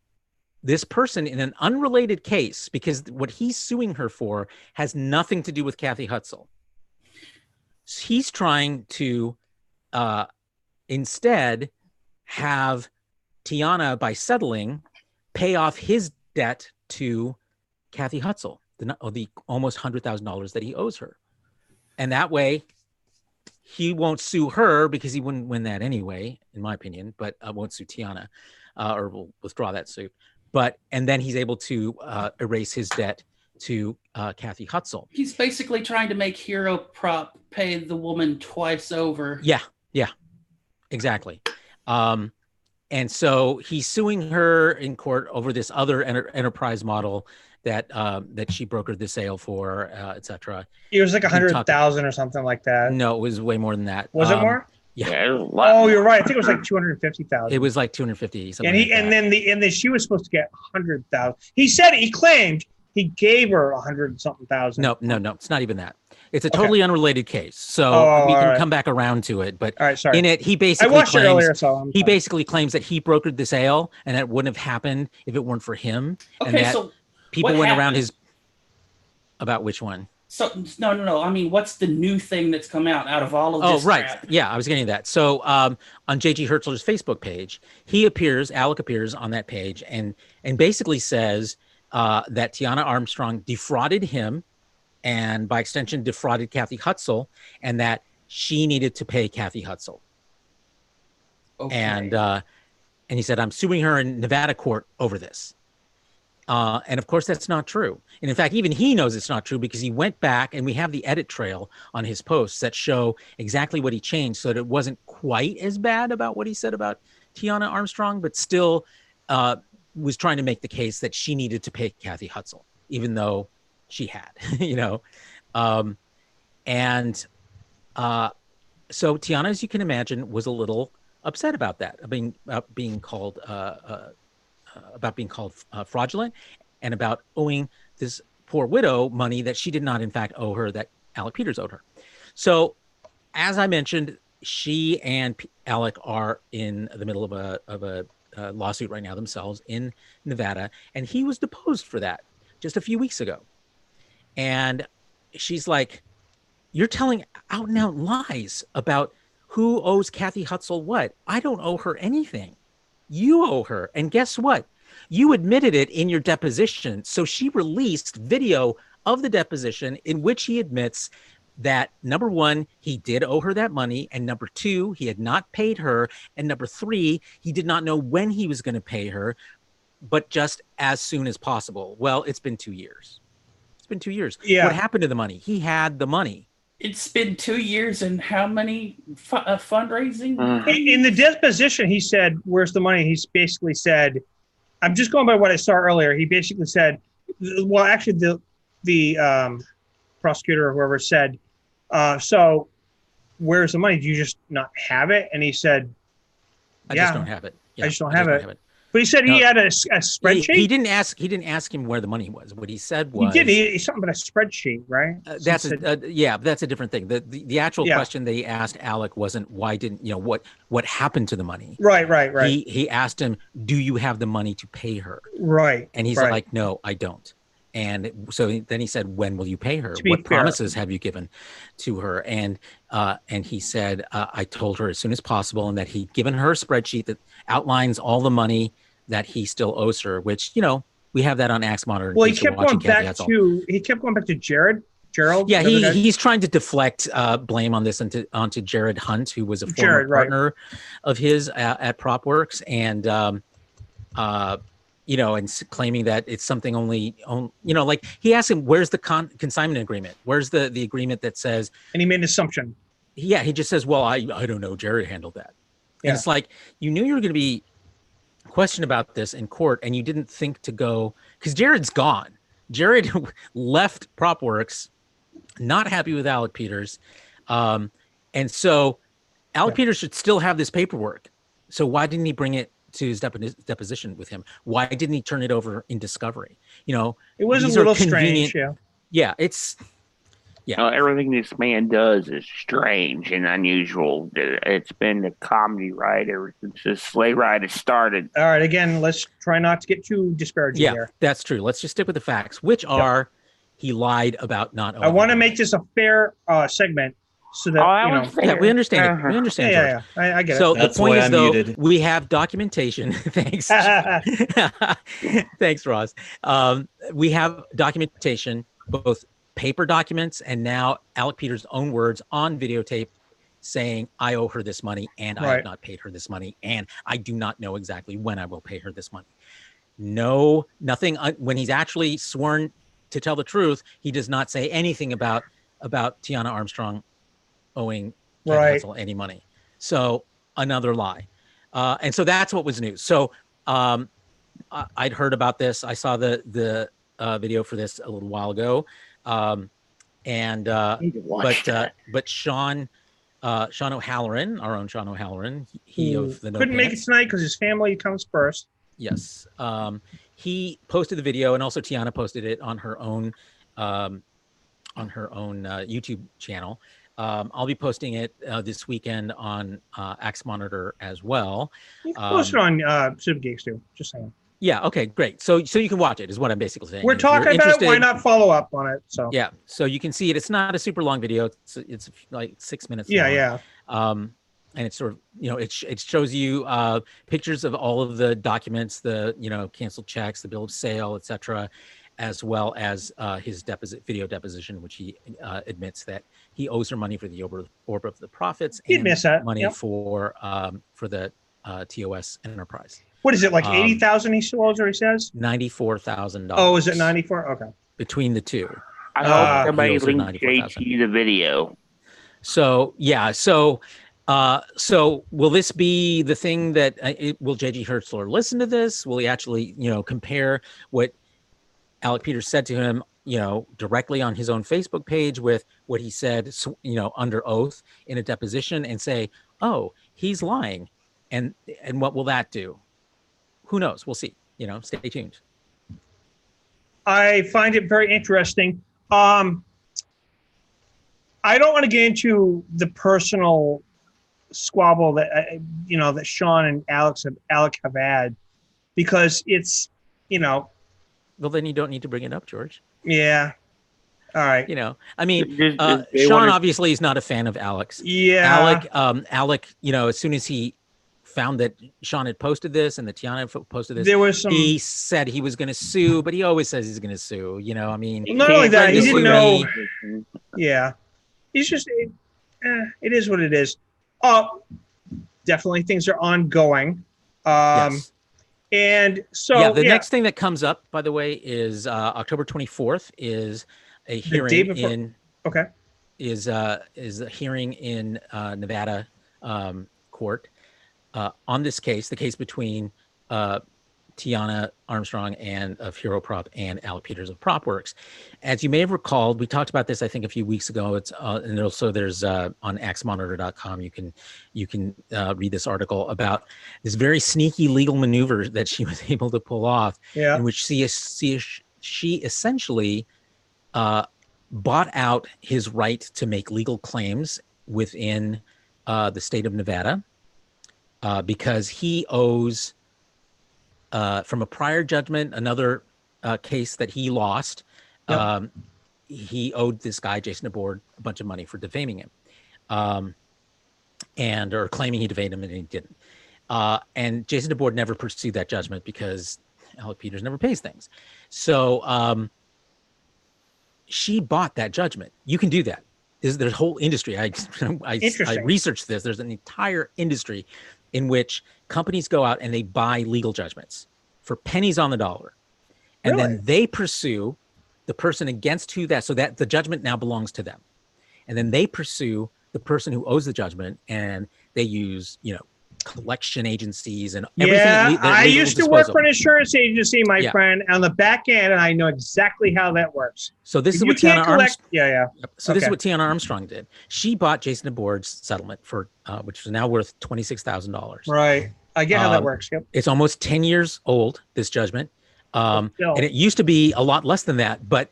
this person in an unrelated case, because what he's suing her for has nothing to do with Kathy Hutzel. He's trying to instead have Tiana, by settling, pay off his debt to Kathy Hutzel, the almost $100,000 that he owes her. And that way, he won't sue her because he wouldn't win that anyway, in my opinion, but won't sue Tiana or will withdraw that suit. And then he's able to erase his debt to Kathy Hutzel. He's basically trying to make Hero Prop pay the woman twice over. Yeah, exactly. And so he's suing her in court over this other enterprise model that she brokered the sale for, etc. It was like 100,000 or something like that. No, it was way more than that. Was it more? Yeah. Oh, you're right. I think it was like 250,000. It was like 250. And then she was supposed to get 100,000. He claimed he gave her 100 something thousand. No. It's not even that. It's a totally unrelated case. So we can come back around to it. But in it, he basically basically claims that he brokered the sale and that it wouldn't have happened if it weren't for him. Okay, and that so people went around his. About which one? So no. I mean, what's the new thing that's come out of all of this? Oh, right. Crap? Yeah, I was getting that. So on J.G. Hertzler's Facebook page, Alec appears on that page and basically says that Tiana Armstrong defrauded him and by extension defrauded Kathy Hutzel, and that she needed to pay Kathy Hutzel. Okay. And he said, I'm suing her in Nevada court over this. And of course, that's not true. And in fact, even he knows it's not true because he went back and we have the edit trail on his posts that show exactly what he changed so that it wasn't quite as bad about what he said about Tiana Armstrong, but still was trying to make the case that she needed to pay Kathy Hutzel, even though she had, so Tiana, as you can imagine, was a little upset about that, being called fraudulent and about owing this poor widow money that she did not in fact owe her, that Alec Peters owed her. So as I mentioned, she and Alec are in the middle of a lawsuit right now themselves in Nevada, and he was deposed for that just a few weeks ago. And she's like, you're telling out and out lies about who owes Kathy Hutzel what. I don't owe her anything. You owe her. And guess what? You admitted it in your deposition. So she released video of the deposition in which he admits that, number one, he did owe her that money. And number two, he had not paid her. And number three, he did not know when he was going to pay her, but just as soon as possible. Well, it's been 2 years. It's been 2 years. Yeah. What happened to the money? He had the money. It's been 2 years and how many fundraising? In the deposition, he said, where's the money? He's basically said, I'm just going by what I saw earlier. He basically said, well, actually the prosecutor or whoever said, so where's the money? Do you just not have it? And he said, I just don't have it. Yeah, I just don't have it. But he said he had a spreadsheet. He didn't ask him where the money was. What he said was he did. He's something about a spreadsheet, right? That's a different thing. The actual question that he asked Alec wasn't why didn't what happened to the money. Right. He asked him, do you have the money to pay her? Right. And he's like, no, I don't. And so then he said, when will you pay her? What promises have you given to her? And he said, I told her as soon as possible, and that he'd given her a spreadsheet that outlines all the money that he still owes her, which, we have that on Axe Monitor. Well, he kept going back to Gerald. Yeah, he's trying to deflect blame on this onto Jared Hunt, who was a former partner of his at PropWorks, and and claiming that it's something only, like he asked him, where's the consignment agreement? Where's the agreement that says? And he made an assumption. Yeah, he just says, well, I don't know. Jared handled that. Yeah. And it's like, you knew you were going to be questioned about this in court, and you didn't think to go, because Jared's gone. Jared left PropWorks, not happy with Alec Peters. And so Alec Peters should still have this paperwork. So why didn't he bring it to his deposition with him? Why didn't he turn it over in discovery? You know, It was a these are little convenient- strange. Yeah, it's Everything this man does is strange and unusual. It's been a comedy, right? Ever since the sleigh ride has started. All right, again, let's try not to get too disparaging yeah, here. that's true. Let's just stick with the facts, which are he lied about not. I want to make this a fair segment so that Yeah, we understand it. We understand. Yeah, George. I get So it. That's the point why is, I'm though, muted. we have documentation. Thanks. Thanks, Ross. We have documentation, both paper documents and now Alec Peters' own words on videotape saying, I owe her this money and I have not paid her this money. And I do not know exactly when I will pay her this money. No, nothing. When he's actually sworn to tell the truth, he does not say anything about Tiana Armstrong owing Ken Hansel any money. So another lie. And so that's what was news. So I'd heard about this. I saw the video for this a little while ago. But Sean O'Halloran, our own Sean O'Halloran, he of the couldn't make it tonight because his family comes first. Yes. He posted the video, and also Tiana posted it on her own YouTube channel. I'll be posting it this weekend on Axe Monitor as well. You can post it on Super Geeks too. Just saying. Yeah. Okay. Great. So you can watch it. Is what I'm basically saying. We're talking about it. Why not follow up on it? So yeah. So you can see it. It's not a super long video. It's like 6 minutes. Yeah. long. Yeah. And it's sort of, it shows you pictures of all of the documents, the, canceled checks, the bill of sale, etc., as well as his video deposition, which he admits that he owes her money for the orb of the profits and money for the TOS enterprise. What is it, like 80,000 he still owes her, he says? $94,000. Oh, is it 94? Okay. Between the two. I hope somebody linked JT the video. So, yeah. So will this be the thing that will J.G. Hertzler listen to this? Will he actually, compare what Alec Peters said to him, directly on his own Facebook page with what he said, under oath in a deposition and say, oh, he's lying. And what will that do? Who knows? We'll see. Stay tuned. I find it very interesting. I don't want to get into the personal squabble that that Sean and Alec have had, because it's well, then you don't need to bring it up, George. Yeah. All right. Sean obviously is not a fan of Alex. Yeah. Alec, as soon as he found that Sean had posted this and that Tiana posted this, he said he was going to sue, but he always says he's going to sue. Not only that, he didn't know. Yeah. He's just, it is what it is. Definitely things are ongoing. Yes. And so the next thing that comes up, by the way, is October 24th is a hearing is a hearing in Nevada court on this case, the case between Tiana Armstrong of Hero Prop and Alec Peters of PropWorks. As you may have recalled, we talked about this, I think, a few weeks ago. It's and also there's on axemonitor.com. You can read this article about this very sneaky legal maneuver that she was able to pull off, in which she essentially bought out his right to make legal claims within the state of Nevada because he owes. From a prior judgment, another case that he lost, he owed this guy, Jason DeBoard, a bunch of money for defaming him or claiming he defamed him and he didn't. And Jason DeBoard never pursued that judgment because Alec Peters never pays things. So she bought that judgment. You can do that. There's a whole industry. I researched this. There's an entire industry in which companies go out and they buy legal judgments for pennies on the dollar. And then they pursue the person against who so that the judgment now belongs to them. And then they pursue the person who owes the judgment, and they use, collection agencies and everything. Yeah, I used to work for an insurance agency, my friend, on the back end, and I know exactly how that works. So this is what Tiana Armstrong. So this is what Tiana Armstrong did. She bought Jason DeBoard's settlement for, which is now worth $26,000. Right. I get how that works. Yep. It's almost 10 years old, this judgment. And it used to be a lot less than that, but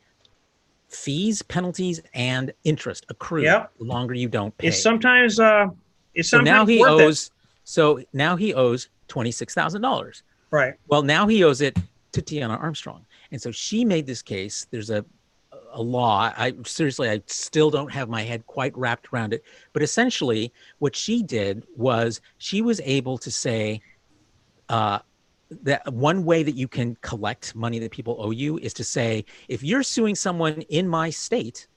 fees, penalties, and interest accrue the longer you don't pay. It's sometimes so now he owes $26,000. Right. Well, now he owes it to Tiana Armstrong. And so she made this case. There's a law. I still don't have my head quite wrapped around it. But essentially what she did was she was able to say that one way that you can collect money that people owe you is to say, if you're suing someone in my state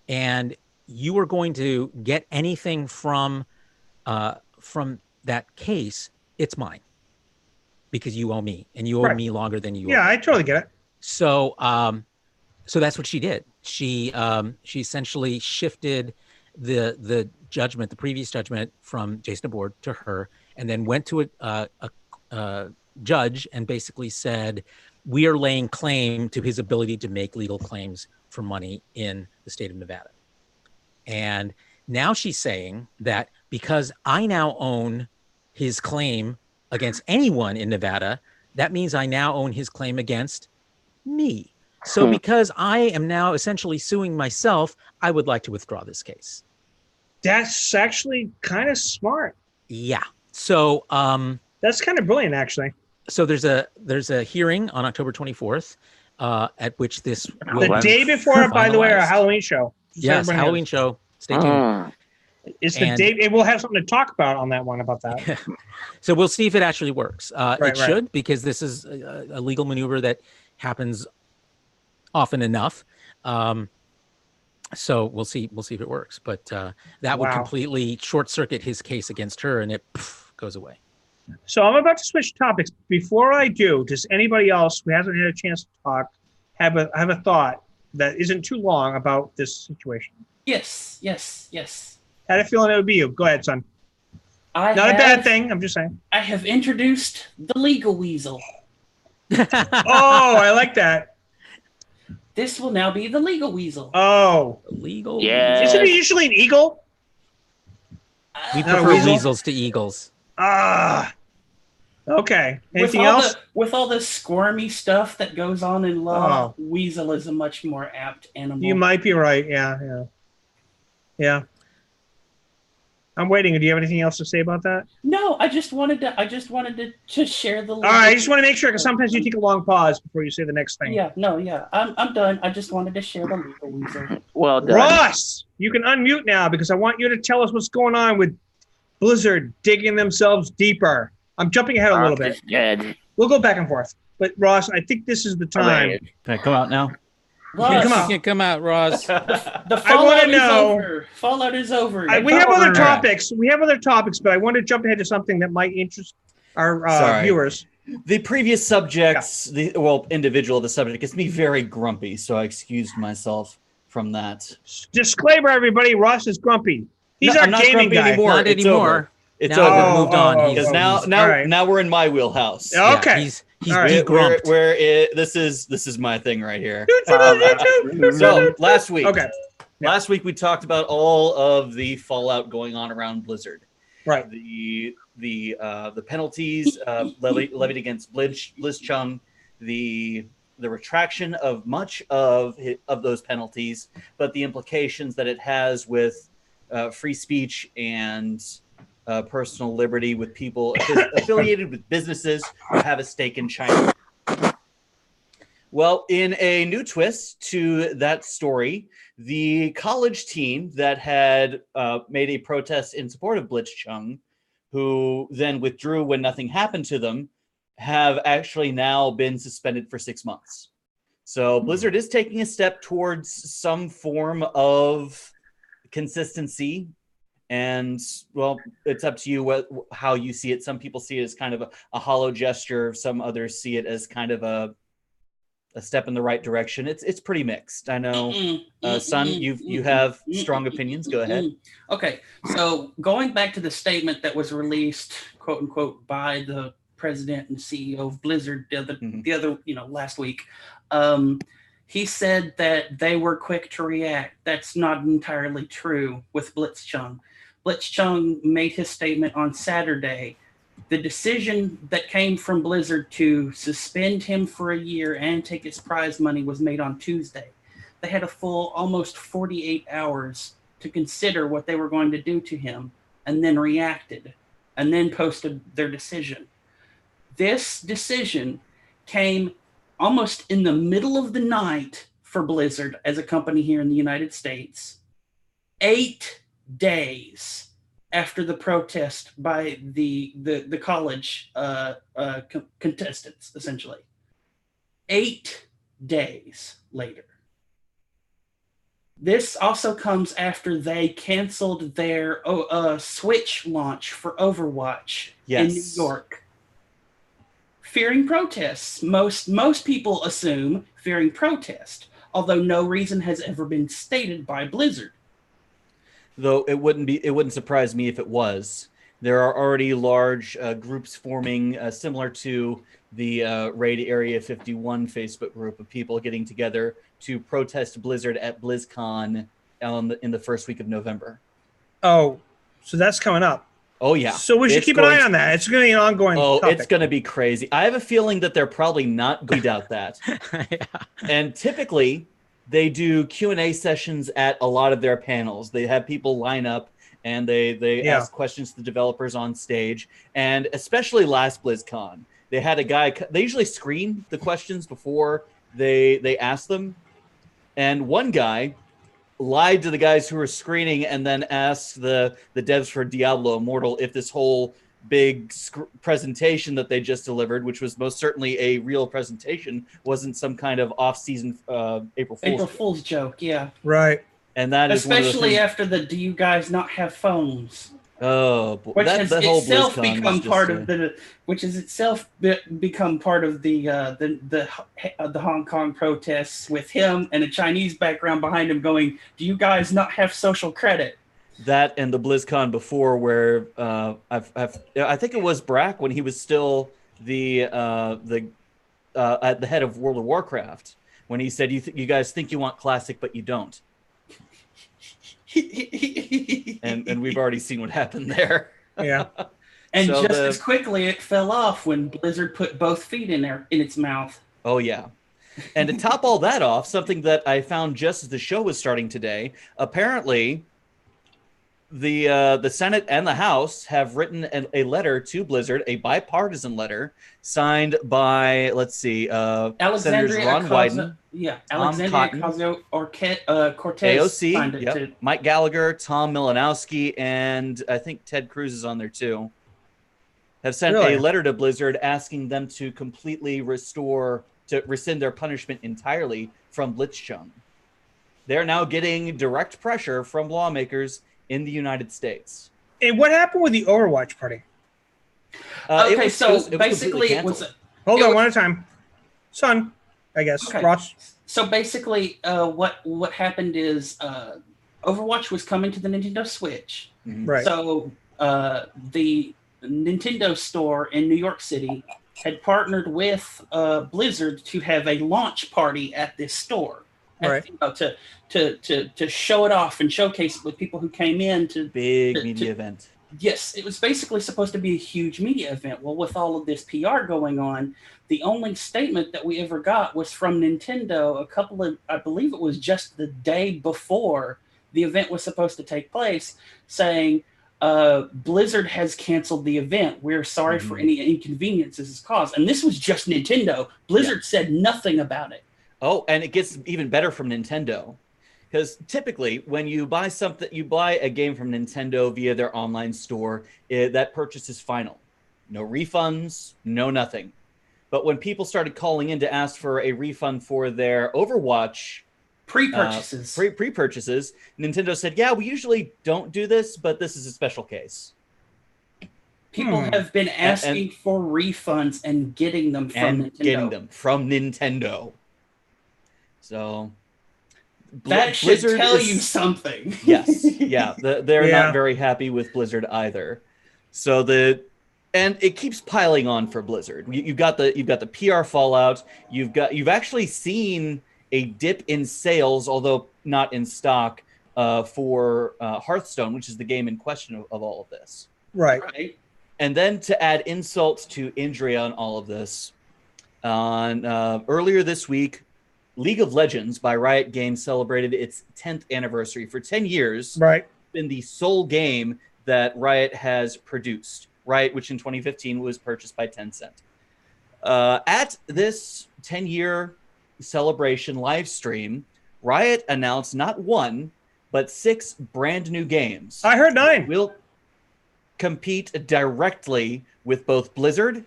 and you are going to get anything from that case, it's mine because you owe me and you owe me longer than you owe me. I totally get it. So, so that's what she did. She essentially shifted the judgment, the previous judgment from Jason DeBoard to her, and then went to a judge and basically said, we are laying claim to his ability to make legal claims for money in the state of Nevada. And now she's saying that because I now own his claim against anyone in Nevada, that means I now own his claim against me. So because I am now essentially suing myself, I would like to withdraw this case. That's actually kind of smart. Yeah. So that's kind of brilliant, actually. So there's a hearing on October 24th, at which this will the day before, by the way, our Halloween show. Yes, Halloween show. Stay tuned. It's the day, and we'll have something to talk about on that one about that. So we'll see if it actually works. It should, because this is a legal maneuver that happens often enough. So we'll see if it works. But that would completely short circuit his case against her, and it goes away. So I'm about to switch topics. Before I do, does anybody else who hasn't had a chance to talk have a thought that isn't too long about this situation? Yes. Had a feeling it would be you. Go ahead, son. Not a bad thing. I'm just saying. I have introduced the legal weasel. Oh, I like that. This will now be the legal weasel. Oh, legal. Yeah. Isn't it usually an eagle? We prefer weasels to eagles. Okay. Anything else? With all the squirmy stuff that goes on in law, weasel is a much more apt animal. You might be right. Yeah. I'm waiting. Do you have anything else to say about that? No, I just wanted to share the. All right, I just want to make sure because sometimes you take a long pause before you say the next thing. Yeah. I'm done. I just wanted to share the legal weasel. Well done. Ross, you can unmute now because I want you to tell us what's going on with Blizzard digging themselves deeper. I'm jumping ahead a little bit. Dead. We'll go back and forth. But Ross, I think this is the time. Can I come out now? Ross, You can come out, Ross. The fallout is over. Fallout is over. We have other topics. But I want to jump ahead to something that might interest our viewers. The previous subjects, individual of the subject, gets me very grumpy, so I excused myself from that. Disclaimer, everybody, Ross is grumpy. He's our gaming guy. Anymore. Not anymore. It's now over. We've moved on. Because now we're in my wheelhouse. Okay. He's de-grumped. This is my thing right here. So last week, last week we talked about all of the fallout going on around Blizzard. Right. The penalties levied against Blizzchung, the retraction of much of those penalties, but the implications that it has with free speech and personal liberty with people affiliated with businesses who have a stake in China. Well, in a new twist to that story, the college team that had made a protest in support of Blitzchung, who then withdrew when nothing happened to them, have actually now been suspended for 6 months. So Blizzard is taking a step towards some form of consistency. And, well, it's up to you how you see it. Some people see it as kind of a hollow gesture. Some others see it as kind of a step in the right direction. It's pretty mixed. I know, Son, you have strong opinions. Go ahead. Okay, so going back to the statement that was released, quote unquote, by the president and CEO of Blizzard the other last week, he said that they were quick to react. That's not entirely true with Blitzchung. Blitzchung made his statement on Saturday, the decision that came from Blizzard to suspend him for a year and take his prize money was made on Tuesday. They had a full almost 48 hours to consider what they were going to do to him, and then reacted, and then posted their decision. This decision came almost in the middle of the night for Blizzard as a company here in the United States, 8 days after the protest by the college contestants, essentially. 8 days later. This also comes after they canceled their Switch launch for Overwatch in New York, fearing protests. Most people assume fearing protest, although no reason has ever been stated by Blizzard. Though it wouldn't surprise me if it was. There are already large groups forming similar to the Raid Area 51 Facebook group of people getting together to protest Blizzard at BlizzCon in the first week of November. Oh, so that's coming up. Oh, yeah. So we should keep an eye on that. It's going to be an ongoing topic. It's going to be crazy. I have a feeling that they're probably not going to doubt that. Yeah. And typically, they do Q&A sessions at a lot of their panels. They have people line up and they ask questions to the developers on stage. And especially last BlizzCon, they had a guy. They usually screen the questions before they ask them. And one guy lied to the guys who were screening and then asked the devs for Diablo Immortal if this whole big presentation that they just delivered, which was most certainly a real presentation, wasn't some kind of off-season April Fool's joke. Yeah, right. And that especially after the "Do you guys not have phones?" Oh, boy. Which has itself become part of the Hong Kong protests, with him and a Chinese background behind him going, "Do you guys not have social credit?" That and the BlizzCon before, where I think it was Brack when he was still at the head of World of Warcraft, when he said, "You guys think you want classic, but you don't." and we've already seen what happened there. Yeah. And so just as quickly it fell off when Blizzard put both feet in its mouth. Oh yeah. And to top all that off, something that I found just as the show was starting today, apparently the Senate and the House have written a letter to Blizzard, a bipartisan letter signed by, Senators Ron Wyden, Alexandria Ocasio-Cortez, AOC, signed it Mike Gallagher, Tom Milanowski, and I think Ted Cruz is on there too. Have sent a letter to Blizzard asking them to completely rescind their punishment entirely from Blitzchung. They're now getting direct pressure from lawmakers in the United States. And what happened with the Overwatch party? Basically it was Hold on, one at a time. Son, I guess. Okay. Ross. So basically, what happened is Overwatch was coming to the Nintendo Switch. Mm-hmm. Right. So the Nintendo store in New York City had partnered with Blizzard to have a launch party at this store. Right. To show it off and showcase it with people who came in to big media event. Yes, it was basically supposed to be a huge media event. Well, with all of this PR going on, the only statement that we ever got was from Nintendo I believe it was just the day before the event was supposed to take place, saying, Blizzard has canceled the event. We're sorry for any inconveniences it's caused. And this was just Nintendo. Blizzard said nothing about it. Oh, and it gets even better from Nintendo. Because typically, when you buy a game from Nintendo via their online store, that purchase is final. No refunds, no nothing. But when people started calling in to ask for a refund for their Overwatch pre-purchases, Nintendo said, "Yeah, we usually don't do this, but this is a special case." People have been asking for refunds and getting them from Nintendo. So that should tell you something. Yes, yeah, they're not very happy with Blizzard either. So and it keeps piling on for Blizzard. You've got the PR fallout. You've actually seen a dip in sales, although not in stock, for Hearthstone, which is the game in question of all of this. Right. And then to add insult to injury on all of this, on earlier this week, League of Legends by Riot Games celebrated its 10th anniversary. For 10 years, Right. it's been the sole game that Riot has produced. Riot, which in 2015 was purchased by Tencent. At this 10-year celebration live stream, Riot announced not one, but 6 brand new games. I heard 9. Will compete directly with both Blizzard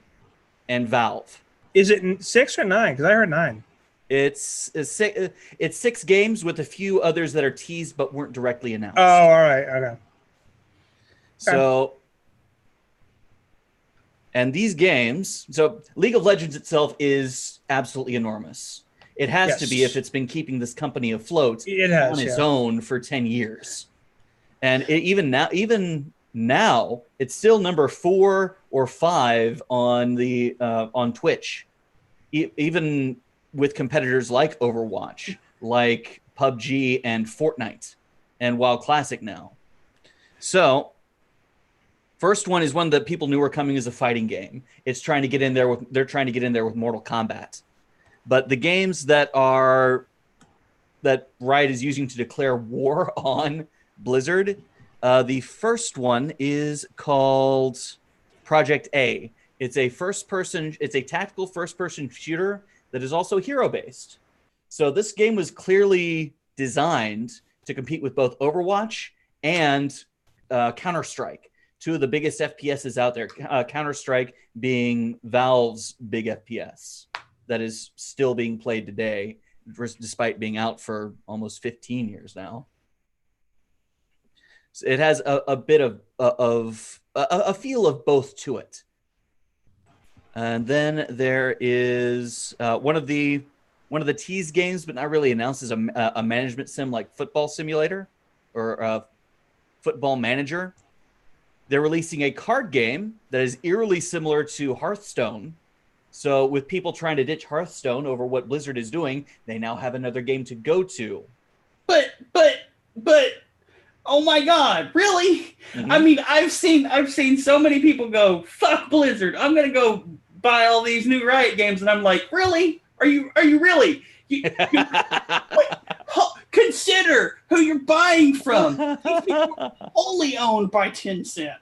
and Valve. Is it 6 or 9? Because I heard 9. It's 6 games with a few others that are teased but weren't directly announced. Oh, all right. Okay. So, and these games, so League of Legends itself is absolutely enormous. It has to be if it's been keeping this company afloat on its own for 10 years. And even now, it's still number 4 or 5 on the on Twitch, even with competitors like Overwatch, like PUBG and Fortnite, and WoW Classic now. So, first one is one that people knew were coming as a fighting game. It's trying to get in there with Mortal Kombat. But the games that Riot is using to declare war on Blizzard, the first one is called Project A. It's a tactical first-person shooter that is also hero-based. So this game was clearly designed to compete with both Overwatch and Counter-Strike, 2 of the biggest FPSs out there. Counter-Strike being Valve's big FPS that is still being played today, despite being out for almost 15 years now. So it has a bit of a feel of both to it. And then there is one of the tease games, but not really announced, is a management sim like Football Simulator or Football Manager. They're releasing a card game that is eerily similar to Hearthstone. So with people trying to ditch Hearthstone over what Blizzard is doing, they now have another game to go to. But oh my God, really? Mm-hmm. I mean, I've seen so many people go, fuck Blizzard, I'm gonna go buy all these new Riot games, and I'm like, really? Are you really? Consider who you're buying from. These people are wholly owned by Tencent.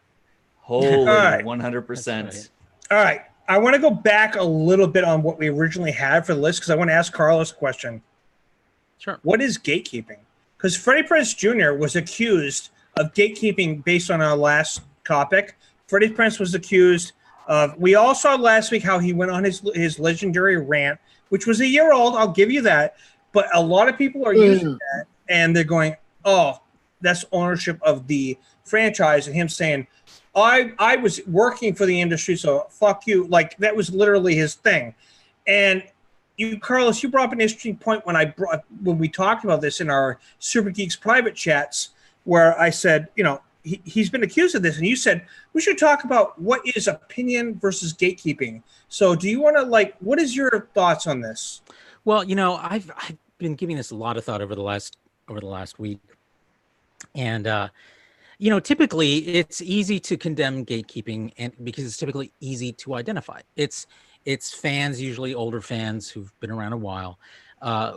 Holy, right. 100%. Right. All right. I want to go back a little bit on what we originally had for the list because I want to ask Carlos a question. Sure. What is gatekeeping? Because Freddie Prinze Jr. was accused of gatekeeping based on our last topic. Freddie Prinze was accused of, we all saw last week how he went on his legendary rant, which was a year old, I'll give you that. But a lot of people are using that, and they're going, oh, that's ownership of the franchise, and him saying, I was working for the industry, so fuck you. Like, that was literally his thing. And you, Carlos, you brought up an interesting point when we talked about this in our Super Geeks private chats, where I said, he's been accused of this, and you said we should talk about what is opinion versus gatekeeping. So do you want to, what is your thoughts on this? Well, I've been giving this a lot of thought over the last week, and typically it's easy to condemn gatekeeping, and because it's typically easy to identify. It's fans, usually older fans who've been around a while,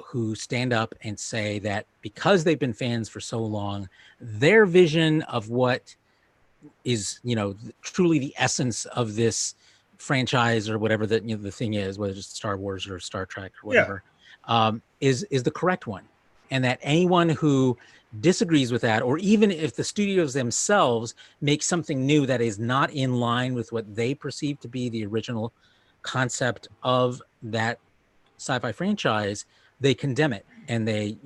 who stand up and say that because they've been fans for so long, their vision of what is, truly the essence of this franchise or whatever the thing is, whether it's Star Wars or Star Trek or whatever, is the correct one. And that anyone who disagrees with that, or even if the studios themselves make something new that is not in line with what they perceive to be the original concept of that sci-fi franchise, they condemn it, and they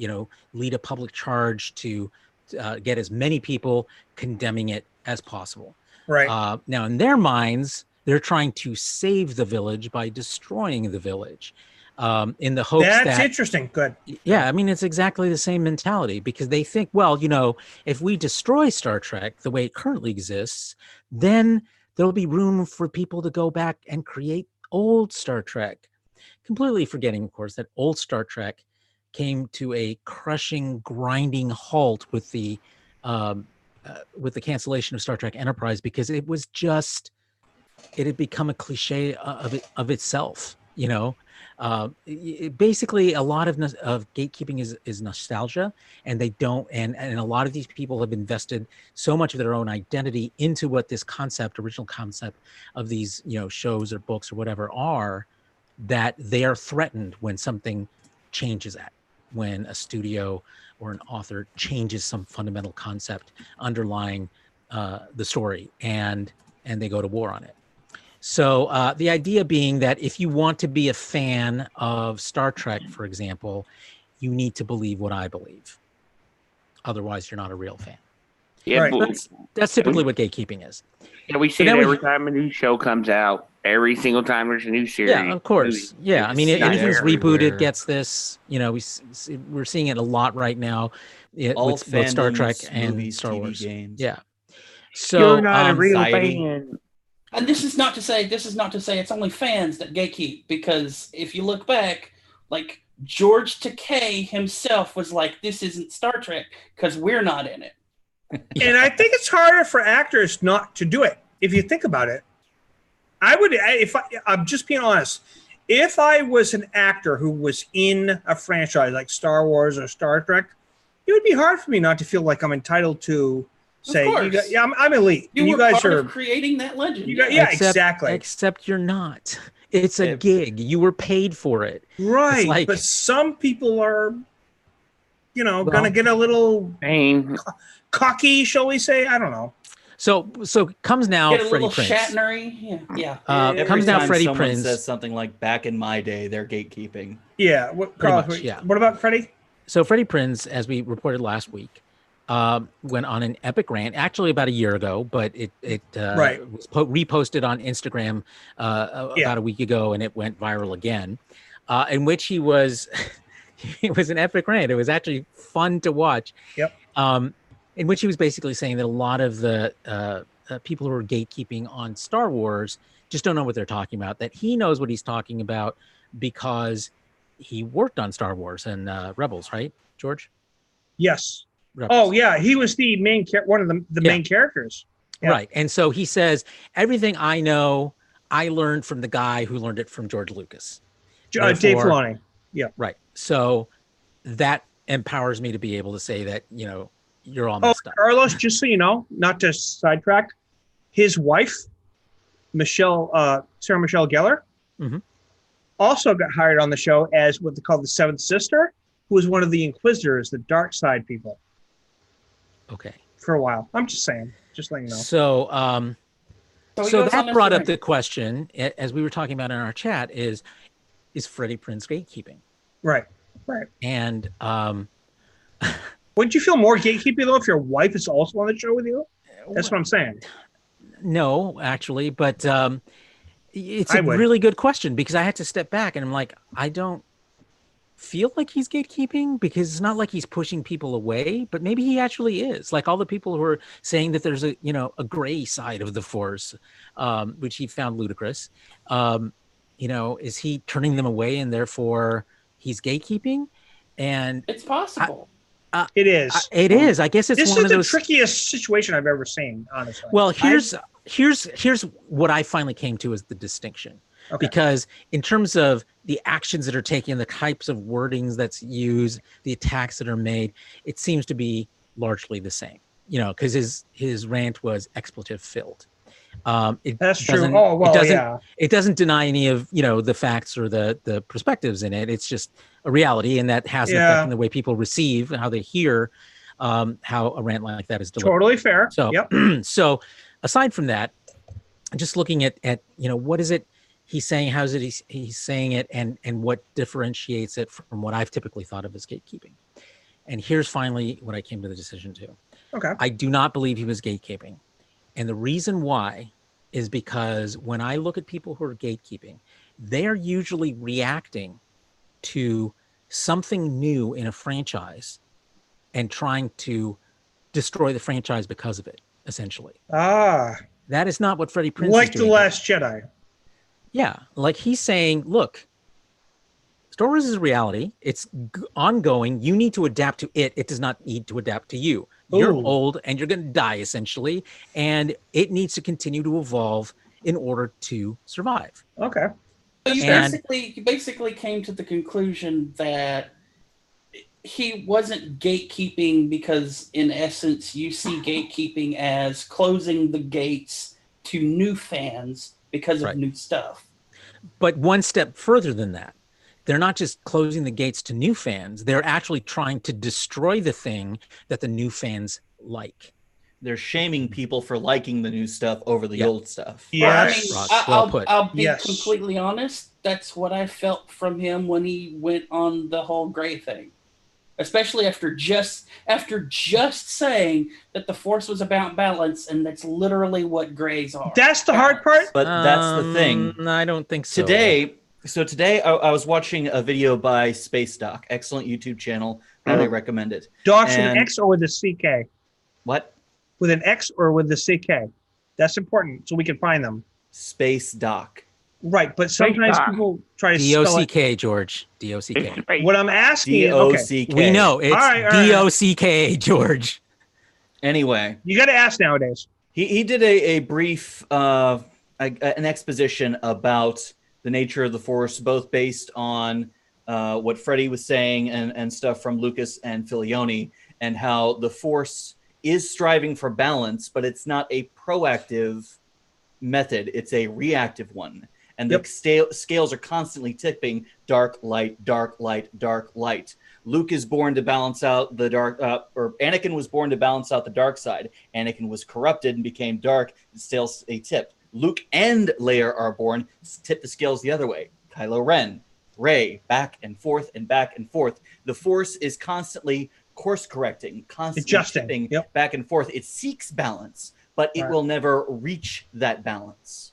lead a public charge to get as many people condemning it as possible. Right. Now, in their minds, they're trying to save the village by destroying the village, in the hopes that's interesting. Good. Yeah, I mean, it's exactly the same mentality, because they think, well, if we destroy Star Trek the way it currently exists, then there'll be room for people to go back and create old Star Trek. Completely forgetting, of course, that old Star Trek came to a crushing, grinding halt with the cancellation of Star Trek Enterprise, because it was just it had become a cliche of itself. Basically a lot of gatekeeping is nostalgia, and they don't, and a lot of these people have invested so much of their own identity into what this original concept of these, shows or books or whatever are, that they are threatened when something changes that, when a studio or an author changes some fundamental concept underlying the story, and they go to war on it. So the idea being that if you want to be a fan of Star Trek, for example, you need to believe what I believe. Otherwise, you're not a real fan. Yeah, Right. That's typically what gatekeeping is. Yeah, we see it every time a new show comes out. Every single time there's a new series. Yeah, of course. Movie. Yeah, I mean, It's anything's everywhere. rebooted gets this. We're seeing it a lot right now All with both Star fandoms, Trek and movies, Star TV Wars. games. Yeah. So You're not a real Society. fan. And this is not to say it's only fans that gatekeep, because if you look back, like George Takei himself was like, "This isn't Star Trek because we're not in it." And I think it's harder for actors not to do it. If you think about it, I'm just being honest, if I was an actor who was in a franchise like Star Wars or Star Trek, it would be hard for me not to feel like I'm entitled to say, course. I'm elite. You You were guys part are, of creating that legend. you guys, yeah, exactly. Except you're not. It's a Yeah. gig. You were paid for it. Right. like- But some people are, Well- going to get a little Pain. cocky, shall we say? I don't know. So comes now Get a Freddie little Prinz. Shatnery. Yeah. Every Comes now time Freddie someone Prinz. says something like "back in my day," they're gatekeeping. Yeah. Carlos, much, yeah. What about Freddie? So Freddie Prinz, as we reported last week, went on an epic rant, actually about a year ago, but it Right. was reposted on Instagram about a week ago, and it went viral again, in which he was, it was an epic rant. It was actually fun to watch. Yep. In which he was basically saying that a lot of the people who are gatekeeping on Star Wars just don't know what they're talking about, that he knows what he's talking about because he worked on Star Wars and Rebels, right, George? Yes. Rebels. Oh, yeah. He was the main one of the main characters. Yeah. Right. And so he says, everything I know, I learned from the guy who learned it from George Lucas. Dave Therefore- Filoni. Yeah. Right. So that empowers me to be able to say that, you're all messed up. Carlos, just so you know, not to sidetrack, his wife, Sarah Michelle Gellar, Mhm. also got hired on the show as what they call the Seventh Sister, who was one of the Inquisitors, the dark side people, Okay. for a while. I'm just saying, just letting you know. So, he so goes on that this brought up rant. the question, as we were talking about in our chat, is Freddie Prinz gatekeeping? Right. Right. And Wouldn't you feel more gatekeeping though if your wife is also on the show with you? That's what I'm saying. no, actually, but it's I a would. really good question, because I had to step back and I'm like, I don't feel like he's gatekeeping, because it's not like he's pushing people away, but maybe he actually is. Like all the people who are saying that there's a gray side of the Force, which he found ludicrous. Is he turning them away and therefore he's gatekeeping? And It's possible. It is. it is. I guess it's This one is of the those trickiest situation I've ever seen, honestly. Well, here's what I finally came to as the distinction. Okay. Because in terms of the actions that are taken, the types of wordings that's used, the attacks that are made, it seems to be largely the same. Because his rant was expletive filled. That's true. doesn't- Oh, well, it doesn't, yeah. It doesn't deny any of the facts or the perspectives in it. It's just a reality, and that has an Yeah. effect on the way people receive and how they hear how a rant like that is delivered. Totally fair. So, Yep. so aside from that, just looking at what is it he's saying, how is it he's saying it, and what differentiates it from what I've typically thought of as gatekeeping. And here's finally what I came to the decision to. Okay. I do not believe he was gatekeeping. And the reason why is because when I look at people who are gatekeeping, they are usually reacting to something new in a franchise and trying to destroy the franchise because of it, essentially. That is not what Freddie Prinz is Like doing. The Last Jedi. Yeah, like he's saying, look, Star Wars is a reality. It's ongoing. You need to adapt to it. It does not need to adapt to you. You're Ooh. old and you're going to die, essentially. And it needs to continue to evolve in order to survive. Okay. So you And- basically came to the conclusion that he wasn't gatekeeping because, in essence, you see gatekeeping as closing the gates to new fans because of Right. new stuff. But one step further than that, they're not just closing the gates to new fans, they're actually trying to destroy the thing that the new fans like. They're shaming people for liking the new stuff over the Yeah. old stuff. Yes. Ross, well put. I'll be Yes. completely honest. That's what I felt from him when he went on the whole Gray thing. Especially after just saying that the Force was about balance, and that's literally what Grays are. That's the hard part. But that's the thing. I don't think so. Today I was watching a video by Space Doc, excellent YouTube channel. Highly recommend it. Docs with an And- X or with a CK? What? With an X or with the CK? That's important so we can find them. Space Doc. Right, but sometimes Doc. people try to spell it. D-O-C-K, George. D-O-C-K. What I'm asking is, okay, D-O-C-K. We know it's All right. D-O-C-K, George. Anyway, you got to ask nowadays. he did a brief an exposition about the nature of the Force, both based on what Freddie was saying and stuff from Lucas and Filioni, and how the Force is striving for balance, but it's not a proactive method. It's a reactive one. And Yep. the scales are constantly tipping dark, light, dark, light, dark, light. Luke is born to balance out the dark, or Anakin was born to balance out the dark side. Anakin was corrupted and became dark. The scales they tipped. Luke and Leia are born, tip the scales the other way. Kylo Ren, Rey, back and forth and back and forth. The Force is constantly course correcting, constantly Adjusting. tipping Yep. back and forth. It seeks balance, but it Right. will never reach that balance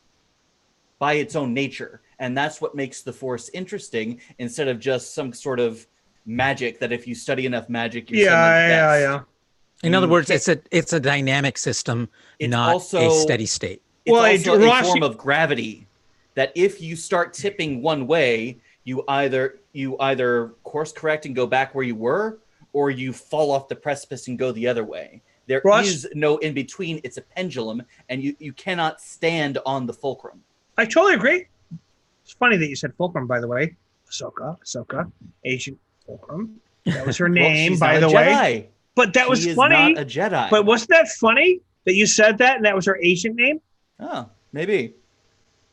by its own nature. And that's what makes the Force interesting instead of just some sort of magic that if you study enough magic, you're suddenly the best. Yeah. In other You words, can't- it's a dynamic system, It's not also- a steady state. It's Well, also Ross, a form of gravity that if you start tipping one way, you either course correct and go back where you were, or you fall off the precipice and go the other way. There is Ross- no in between. It's a pendulum, and you cannot stand on the fulcrum. I totally agree. It's funny that you said Fulcrum, by the way. Ahsoka, Agent Fulcrum. That was her Well, name, she's by not the a way. Jedi. But that was She is funny. not a Jedi. But wasn't that funny that you said that and that was her agent name? Oh, maybe.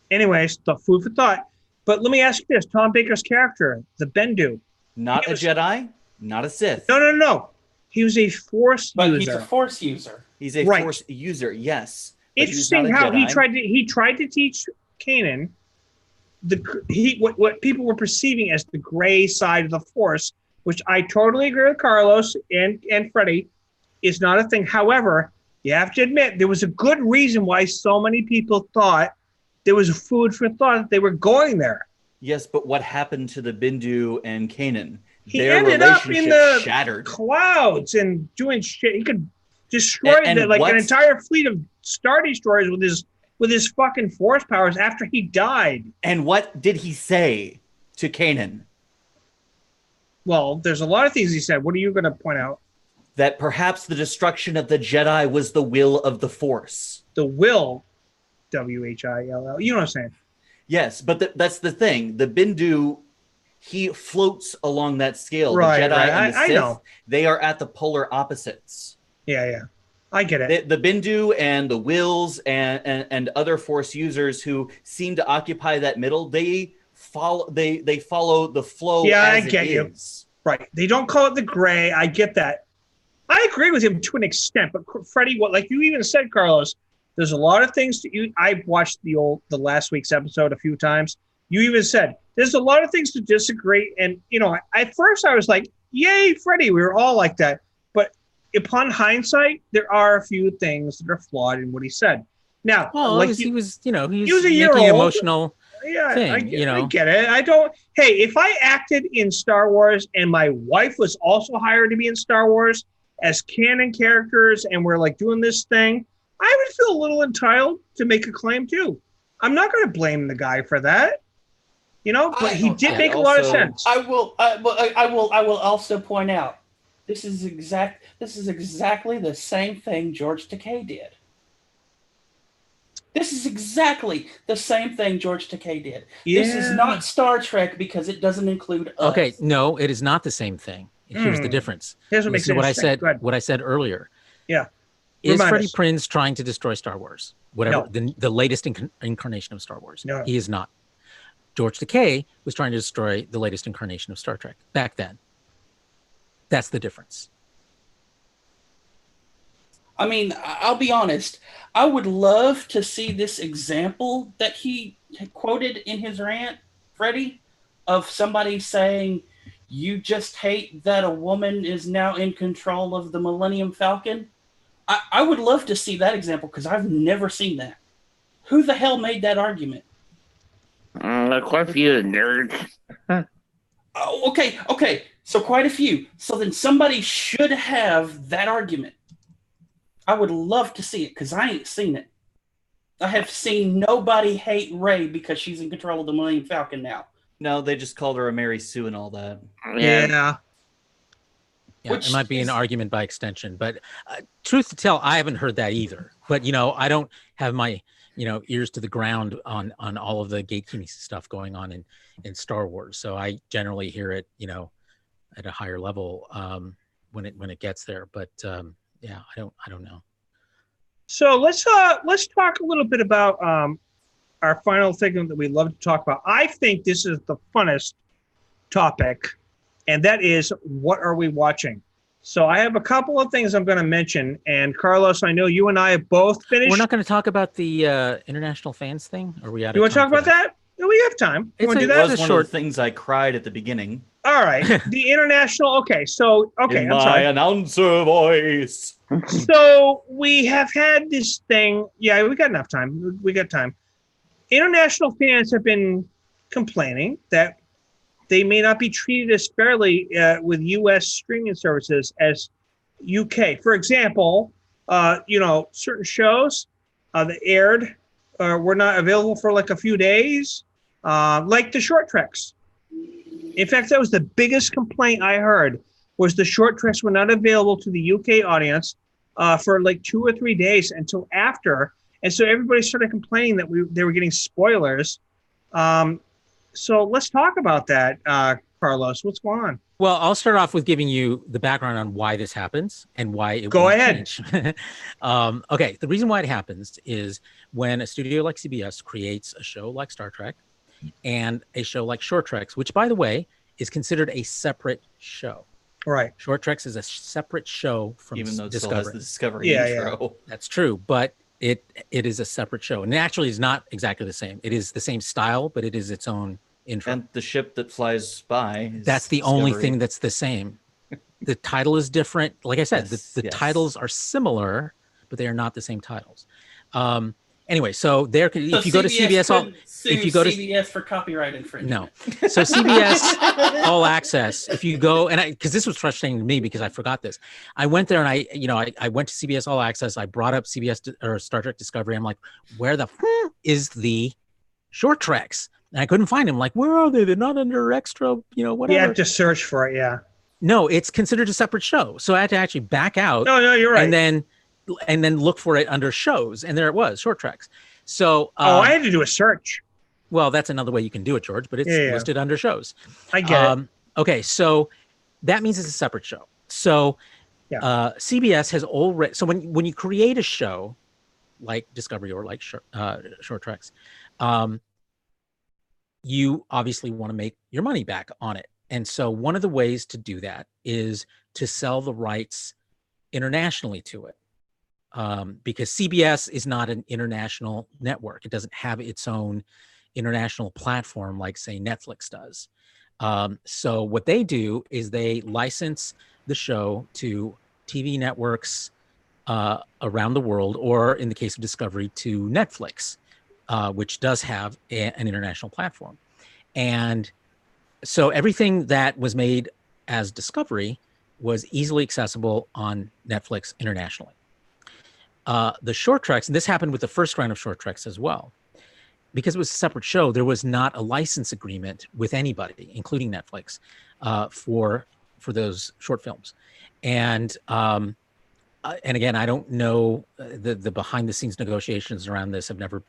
Anyways, the food for thought. But let me ask you this: Tom Baker's character, the Bendu. Not He a was- Jedi, not a Sith. No. He was a Force But user. he's a Force user. He's a Right. Force user, yes. But he's not Interesting a how he Jedi. tried to teach Kanan what people were perceiving as the gray side of the Force, which I totally agree with Carlos and Freddie, is not a thing. However, you have to admit there was a good reason why so many people thought there was food for thought that they were going there. Yes, but what happened to the Bindu and Kanan? He Their ended up in relationship the shattered. clouds and doing shit. He could destroy And an what- entire fleet of Star Destroyers with his fucking Force powers after he died. And what did he say to Kanan? Well, there's a lot of things he said. What are you going to point out? That perhaps the destruction of the Jedi was the will of the Force. The will, Whill. You know what I'm saying? Yes, but that's the thing. The Bindu, he floats along that scale. Right, the Jedi right. and the I Sith, know. they are at the polar opposites. Yeah. I get it. The Bindu and the Wills and other Force users who seem to occupy that middle, they follow the flow. Yeah, I as it get you. is. Right. They don't call it the gray. I get that. I agree with him to an extent, but Freddie, like you even said, Carlos, there's a lot of things that I watched the last week's episode a few times. You even said there's a lot of things to disagree. And, at first I was like, yay, Freddie. We were all like that. But upon hindsight, there are a few things that are flawed in what he said. Now, Well, like he was a year making old. emotional. yeah, thing, I get, you know. I get it. I don't. Hey, if I acted in Star Wars and my wife was also hired to be in Star Wars as canon characters, and we're like doing this thing, I would feel a little entitled to make a claim too. I'm not going to blame the guy for that, But he did make a lot of also- sense. I will also point out this is exactly the same thing George Takei did. This is exactly the same thing George Takei did. Yeah. This is not Star Trek because it doesn't include us. Okay, no, it is not the same thing. Here's the difference. Here's what makes Listen it to interesting. Go ahead. what I said earlier. Yeah. Is Remind Freddie us. Prinz trying to destroy Star Wars? Whatever, No. the latest incarnation of Star Wars. No. He is not. George Takei was trying to destroy the latest incarnation of Star Trek back then. That's the difference. I mean, I'll be honest. I would love to see this example that he quoted in his rant, Freddie, of somebody saying, "You just hate that a woman is now in control of the Millennium Falcon." I would love to see that example because I've never seen that. Who the hell made that argument? Quite a few nerds. Oh, okay. So quite a few. So then somebody should have that argument. I would love to see it because I ain't seen it. I have seen nobody hate Rey because she's in control of the Millennium Falcon now. No, they just called her a Mary Sue and all that. Yeah. Yeah, Which it might be an is- argument by extension, but truth to tell, I haven't heard that either. But I don't have my ears to the ground on all of the gatekeeping stuff going on in Star Wars. So I generally hear it at a higher level when it gets there. But yeah, I don't know. So let's talk a little bit about our final thing that we love to talk about. I think this is the funnest topic, and that is, what are we watching? So I have a couple of things I'm going to mention, and Carlos, I know you and I have both finished. We're not going to talk about the international fans thing. Or are we out of You want to time talk for about that? No, we have time. You It's want to do That that? was one short- of the things I cried at the beginning. All right. The international. Okay. In I'm my sorry. announcer voice. So we have had this thing. Yeah, we got enough time. We got time. International fans have been complaining that they may not be treated as fairly with U.S. streaming services as UK. For example, certain shows that aired were not available for like a few days, like the short treks. In fact, that was the biggest complaint I heard, was the short treks were not available to the UK audience for like 2 or 3 days until after. And so everybody started complaining that they were getting spoilers. So let's talk about that, Carlos. What's going on? Well, I'll start off with giving you the background on why this happens and why it Go won't ahead. change. Okay, the reason why it happens is when a studio like CBS creates a show like Star Trek and a show like Short Treks, which, by the way, is considered a separate show. Right. Short Treks is a separate show from Even though it still has the Discovery. Discovery Yeah, intro. That's true, but it is a separate show, and it actually is not exactly the same. It is the same style, but it is its own intro. And the ship that flies by. Is That's the only Discovery. thing that's the same. The title is different. Like I said, Yes, the yes. titles are similar, but they are not the same titles. Anyway, so there, So if you go to CBS, couldn't sue if you go to CBS for copyright no, infringement. so CBS All Access. If you go and because this was frustrating to me because I forgot this, I went there and I went to CBS All Access. I brought up or Star Trek Discovery. I'm like, where the is the Short Treks? And I couldn't find them. Like, where are they? They're not under extra, whatever. You have to search for it. Yeah. No, it's considered a separate show. So I had to actually back out No, you're right. and then look for it under shows. And there it was, Short Treks. So, I had to do a search. well, that's another way you can do it, George, but it's Yeah. listed under shows. I get it. Okay, so that means it's a separate show. So Yeah. CBS has already, so when you create a show like Discovery or like Short Treks, you obviously want to make your money back on it. And so one of the ways to do that is to sell the rights internationally to it. Because CBS is not an international network. It doesn't have its own international platform like, say, Netflix does. So what they do is they license the show to TV networks around the world, or in the case of Discovery, to Netflix, which does have an international platform. And so everything that was made as Discovery was easily accessible on Netflix internationally. The Short Treks, and this happened with the first round of Short Treks as well, because it was a separate show, there was not a license agreement with anybody, including Netflix, for those short films. And and again, I don't know the behind the scenes negotiations around this have never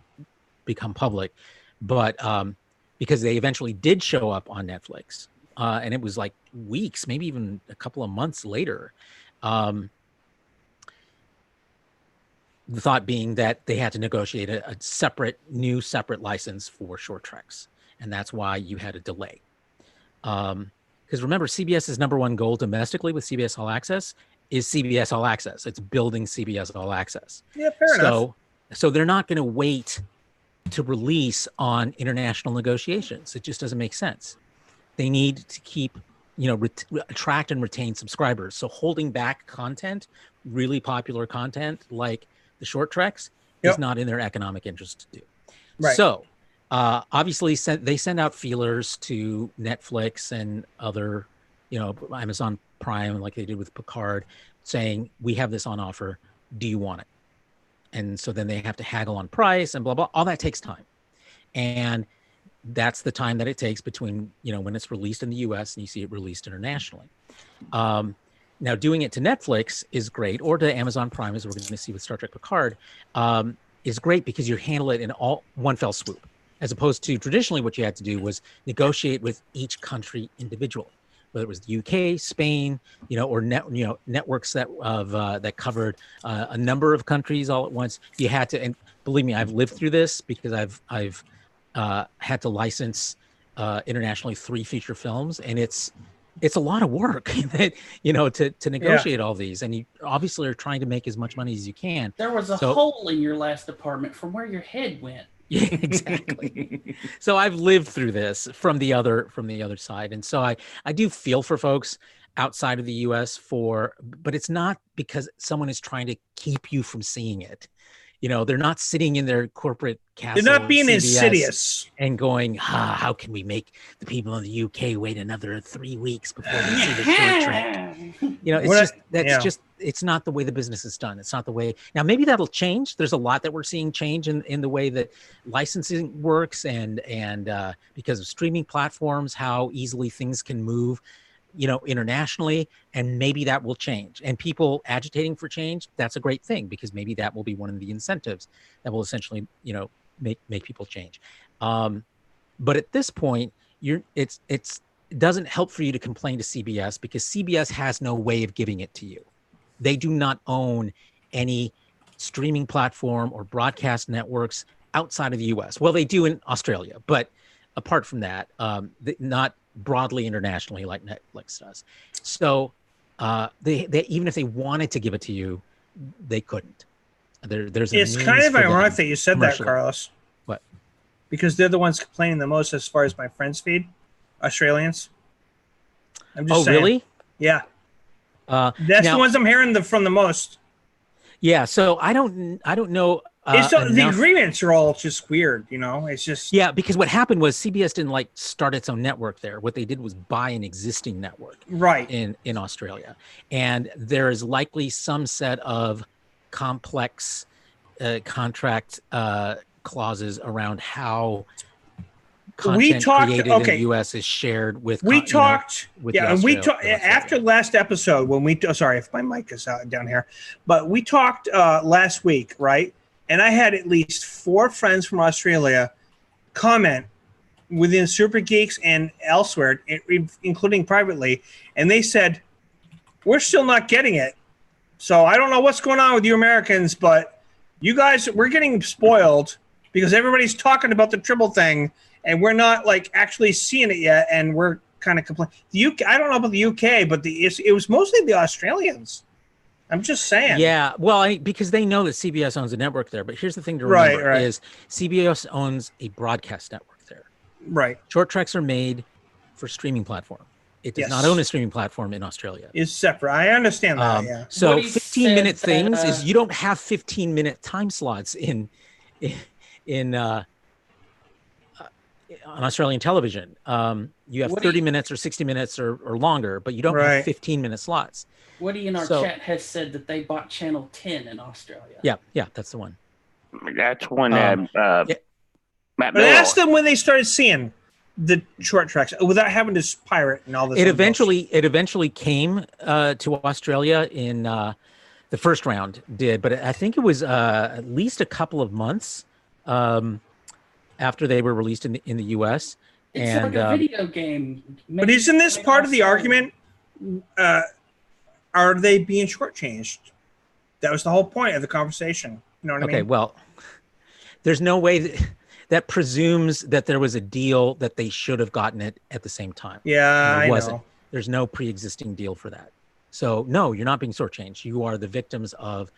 become public, but because they eventually did show up on Netflix, and it was like weeks, maybe even a couple of months later. The thought being that they had to negotiate a separate license for short treks. And that's why you had a delay. Because remember, CBS's number one goal domestically with CBS All Access is CBS All Access. It's building CBS All Access. Yeah, fair enough. So they're not going to wait to release on international negotiations. It just doesn't make sense. They need to keep, attract and retain subscribers. So holding back content, really popular content like the short treks, is not in their economic interest to do. Right. So obviously they send out feelers to Netflix and other, Amazon Prime, like they did with Picard, saying, we have this on offer. Do you want it? And so then they have to haggle on price and blah, blah. All that takes time. And that's the time that it takes between, when it's released in the US and you see it released internationally. Now, doing it to Netflix is great, or to Amazon Prime, as we're going to see with Star Trek Picard, is great because you handle it in one fell swoop, as opposed to traditionally what you had to do was negotiate with each country individually, whether it was the UK, Spain, or networks that covered a number of countries all at once. You had to, and believe me, I've lived through this because I've had to license internationally 3 feature films, and it's a lot of work to negotiate all these, and you obviously are trying to make as much money as you can. There was a hole in your last apartment from where your head went. Yeah, exactly. So I've lived through this from the other side, and so I do feel for folks outside of the US but it's not because someone is trying to keep you from seeing it. They're not sitting in their corporate castle. They're not being CBS insidious and going, how can we make the people in the UK wait another 3 weeks before they see the short trek? It's not the way the business is done. It's not the way. Now, maybe that'll change. There's a lot that we're seeing change in the way that licensing works and because of streaming platforms, how easily things can move, internationally, and maybe that will change. And people agitating for change, that's a great thing, because maybe that will be one of the incentives that will essentially, make people change. But at this point, it doesn't help for you to complain to CBS, because CBS has no way of giving it to you. They do not own any streaming platform or broadcast networks outside of the US. Well, they do in Australia, but apart from that, not broadly internationally like Netflix does. So they even if they wanted to give it to you, they couldn't. It's kind of ironic that you said that, Carlos. What? Because they're the ones complaining the most as far as my friends feed, Australians. I'm just saying. Really? Yeah. That's the ones I'm hearing from the most. Yeah. So I don't know. The agreements are all just weird, It's just because what happened was CBS didn't start its own network there. What they did was buy an existing network, right, in Australia, and there is likely some set of complex contract clauses around how content created in the U.S. is shared with. We talked after last episode when sorry if my mic is out down here, but we talked last week, right? And I had at least 4 friends from Australia comment within Super Geeks and elsewhere, including privately, and they said, we're still not getting it. So I don't know what's going on with you Americans, but you guys, we're getting spoiled because everybody's talking about the triple thing, and we're not actually seeing it yet, and we're kind of complaining. The UK, I don't know about the UK, but it was mostly the Australians. I'm just saying. Yeah, well, because they know that CBS owns a network there. But here's the thing to remember is CBS owns a broadcast network there. Right. Short treks are made for streaming platform. It does not own a streaming platform in Australia. It's separate. I understand that, yeah. So 15-minute things is you don't have 15-minute time slots on Australian television. You have 30 minutes or 60 minutes or longer, but you don't have 15-minute slots. Woody in our chat has said that they bought Channel 10 in Australia. Yeah, that's the one. That's one Matt But ask them when they started seeing the short tracks without having to pirate and all this. It eventually came to Australia in The first round did, but I think it was at least a couple of months after they were released in the U.S. It's and like a video game. But isn't this part of the argument? Are they being shortchanged? That was the whole point of the conversation. You know what I mean? Okay, well, there's no way that presumes that there was a deal that they should have gotten it at the same time. Yeah, There I wasn't. know. There's no pre-existing deal for that. So no, you're not being shortchanged. You are the victims of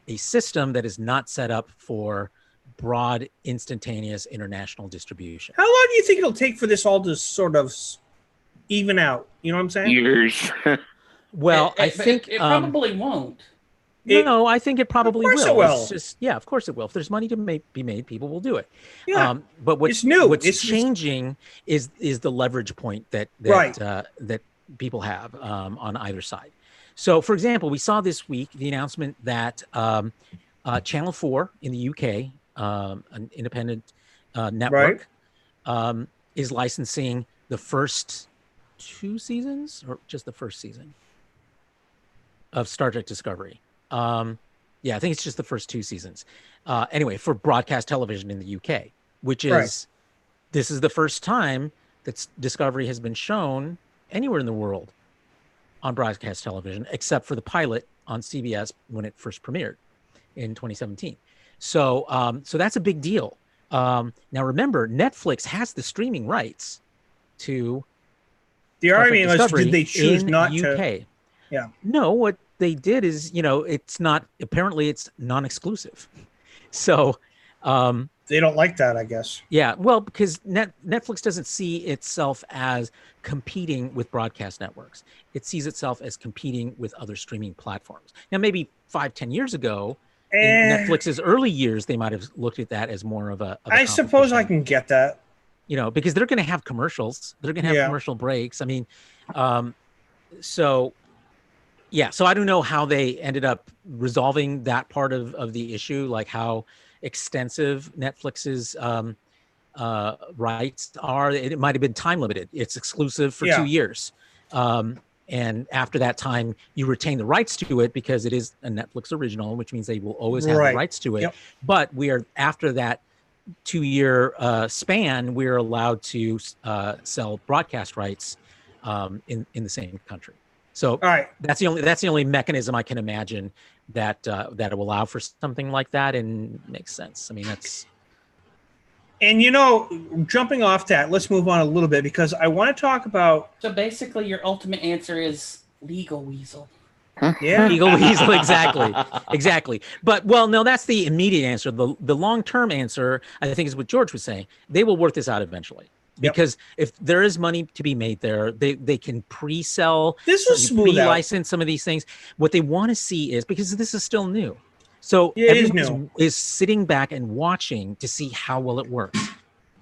a system that is not set up for broad, instantaneous international distribution. How long do you think it'll take for this all to sort of even out? You know what I'm saying? Years. Well, I It think probably won't. no, I think it probably Of course will. it will. It's just, yeah, of course it will. If there's money to be made, people will do it. Yeah. But what's It's new. What's It's- changing is the leverage point that Right. that people have on either side. So, for example, we saw this week the announcement that Channel 4 in the UK, an independent network, is licensing the first 2 seasons or just the first season of Star Trek Discovery. Yeah, I think it's just the first 2 seasons. Anyway, for broadcast television in the UK, which is this is the first time that Discovery has been shown anywhere in the world on broadcast television, except for the pilot on CBS when it first premiered in 2017. So, so that's a big deal. Now, remember, Netflix has the streaming rights to The Star Trek argument was, Discovery did they choose in not UK. to? Yeah. No, what they did is, it's not, apparently it's non-exclusive. So, They don't like that, I guess. yeah, well, because Netflix doesn't see itself as competing with broadcast networks. It sees itself as competing with other streaming platforms. Now, maybe 5-10 years ago, in Netflix's early years, they might have looked at that as more of a I suppose I competition. can get that. Because they're going to have commercials. They're going to have commercial breaks. I mean, so I don't know how they ended up resolving that part of the issue, like how extensive Netflix's rights are. It might have been time limited. It's exclusive for 2 years. And after that time, you retain the rights to it because it is a Netflix original, which means they will always have the rights to it. Yep. But we are, after that 2-year span, we're allowed to sell broadcast rights in the same country. So that's the only mechanism I can imagine that will allow for something like that and makes sense. I mean, that's. And jumping off that, let's move on a little bit because I want to talk about. So basically, your ultimate answer is legal weasel. Yeah, legal weasel, exactly. But no, that's the immediate answer. The long-term answer, I think, is what George was saying. They will work this out eventually. Because if there is money to be made there, they can pre-sell, pre-license some of these things. What they want to see is, because this is still new, so everyone is sitting back and watching to see how well it works.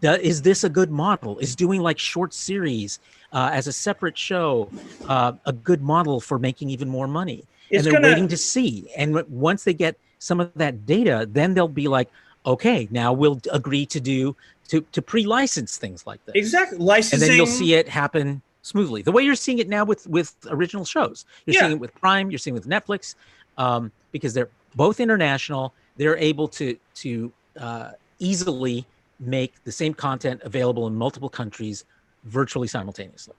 Is this a good model? Is doing like short series as a separate show a good model for making even more money? And they're waiting to see. And once they get some of that data, then they'll be like, okay, now we'll agree to pre-license things like this. Exactly. Licensing. And then you'll see it happen smoothly. The way you're seeing it now with original shows. You're seeing it with Prime, you're seeing it with Netflix, because they're both international. They're able to easily make the same content available in multiple countries virtually simultaneously.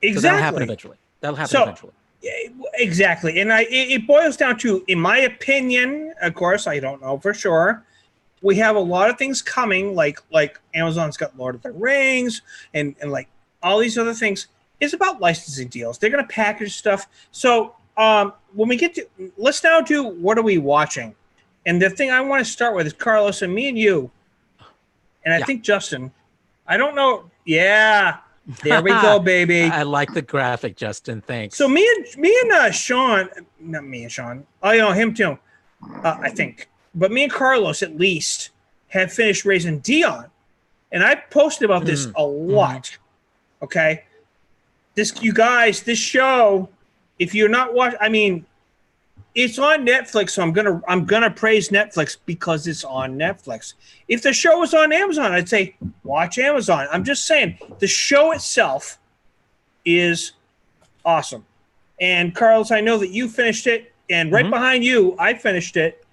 Exactly. So that'll happen eventually. Eventually. Exactly. And it boils down to, in my opinion, of course, I don't know for sure, we have a lot of things coming, like Amazon's got Lord of the Rings and like all these other things. It's about licensing deals. They're going to package stuff. So when we get to, let's now do what are we watching? And the thing I want to start with is Carlos and me and you. And I think Justin, I don't know. Yeah. There we go, baby. I like the graphic, Justin. Thanks. So me and Sean, not me and Sean. Oh, him too. I think. But me and Carlos, at least, have finished Raising Dion. And I posted about this a lot. Okay? This show, if you're not watching, I mean, it's on Netflix, so I'm gonna praise Netflix because it's on Netflix. If the show was on Amazon, I'd say watch Amazon. I'm just saying the show itself is awesome. And Carlos, I know that you finished it. And right behind you, I finished it,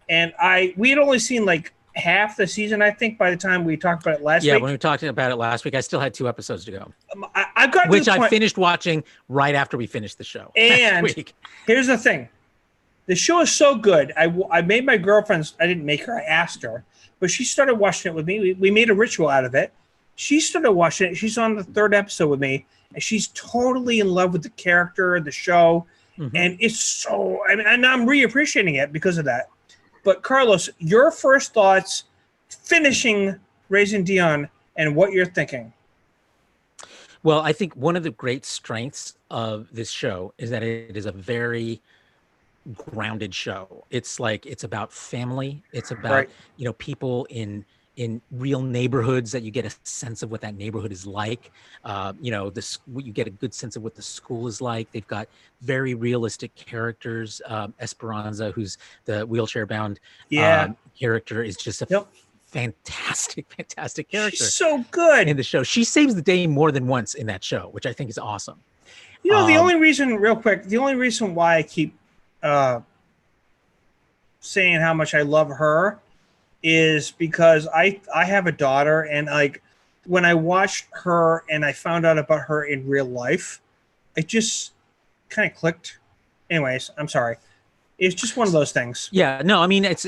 and we had only seen like half the season, I think, by the time we talked about it last week. Yeah, when we were talking about it last week, I still had 2 episodes to go. I've got which I finished watching right after we finished the show. And last week. Here's the thing. The show is so good. I made my girlfriend's, I didn't make her, I asked her, but she started watching it with me. We made a ritual out of it. She started watching it. She's on the 3rd episode with me, and she's totally in love with the character, the show. And it's so, I mean, and I'm reappreciating it because of that. But Carlos, your first thoughts finishing Raising Dion and what you're thinking. Well, I think one of the great strengths of this show is that it is a very grounded show. It's about family. It's about, people in real neighborhoods that you get a sense of what that neighborhood is like. You get a good sense of what the school is like. They've got very realistic characters. Esperanza, who's the wheelchair-bound character, is just a fantastic character. She's so good in the show. She saves the day more than once in that show, which I think is awesome. The only reason why I keep saying how much I love her is because I have a daughter, and like when I watched her and I found out about her in real life, it just kind of clicked. Anyways, I'm sorry. It's just one of those things. Yeah, no, I mean, it's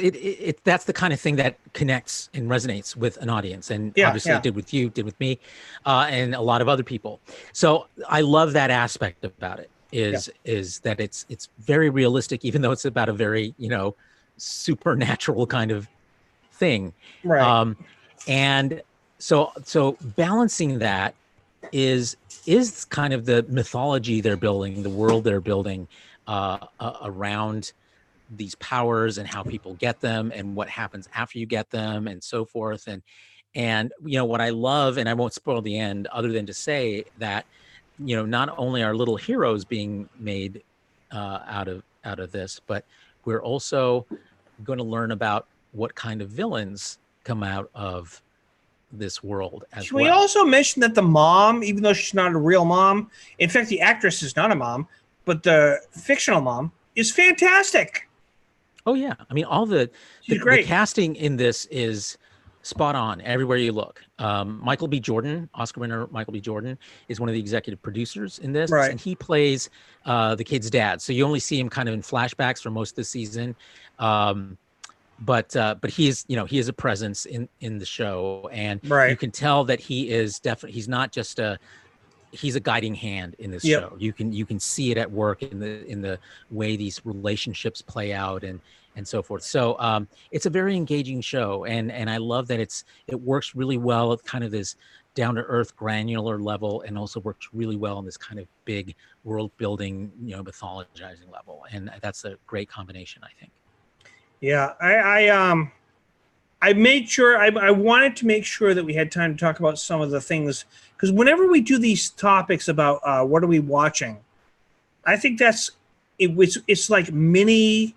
that's the kind of thing that connects and resonates with an audience, and obviously it did with you, did with me, and a lot of other people. So I love that aspect about it. Is that it's very realistic, even though it's about a very supernatural kind of thing, right? And so balancing that is kind of the mythology they're building, the world they're building around these powers and how people get them and what happens after you get them and so forth. And what I love, and I won't spoil the end other than to say that not only are little heroes being made out of this, but we're also going to learn about what kind of villains come out of this world as well. We also mentioned that the mom, even though she's not a real mom, in fact, the actress is not a mom, but the fictional mom is fantastic. Oh yeah, I mean, all the casting in this is spot on everywhere you look. Michael B. Jordan, Oscar winner Michael B. Jordan, is one of the executive producers in this, and he plays the kid's dad. So you only see him kind of in flashbacks for most of the season, but he is he is a presence in the show, and you can tell that he is definitely, he's not just he's a guiding hand in this show. You can see it at work in the way these relationships play out and so forth. So it's a very engaging show, and I love that it works really well at kind of this down to earth granular level, and also works really well on this kind of big world building, mythologizing level. And that's a great combination, I think. Yeah, I made sure I wanted to make sure that we had time to talk about some of the things, because whenever we do these topics about what are we watching, I think it's like mini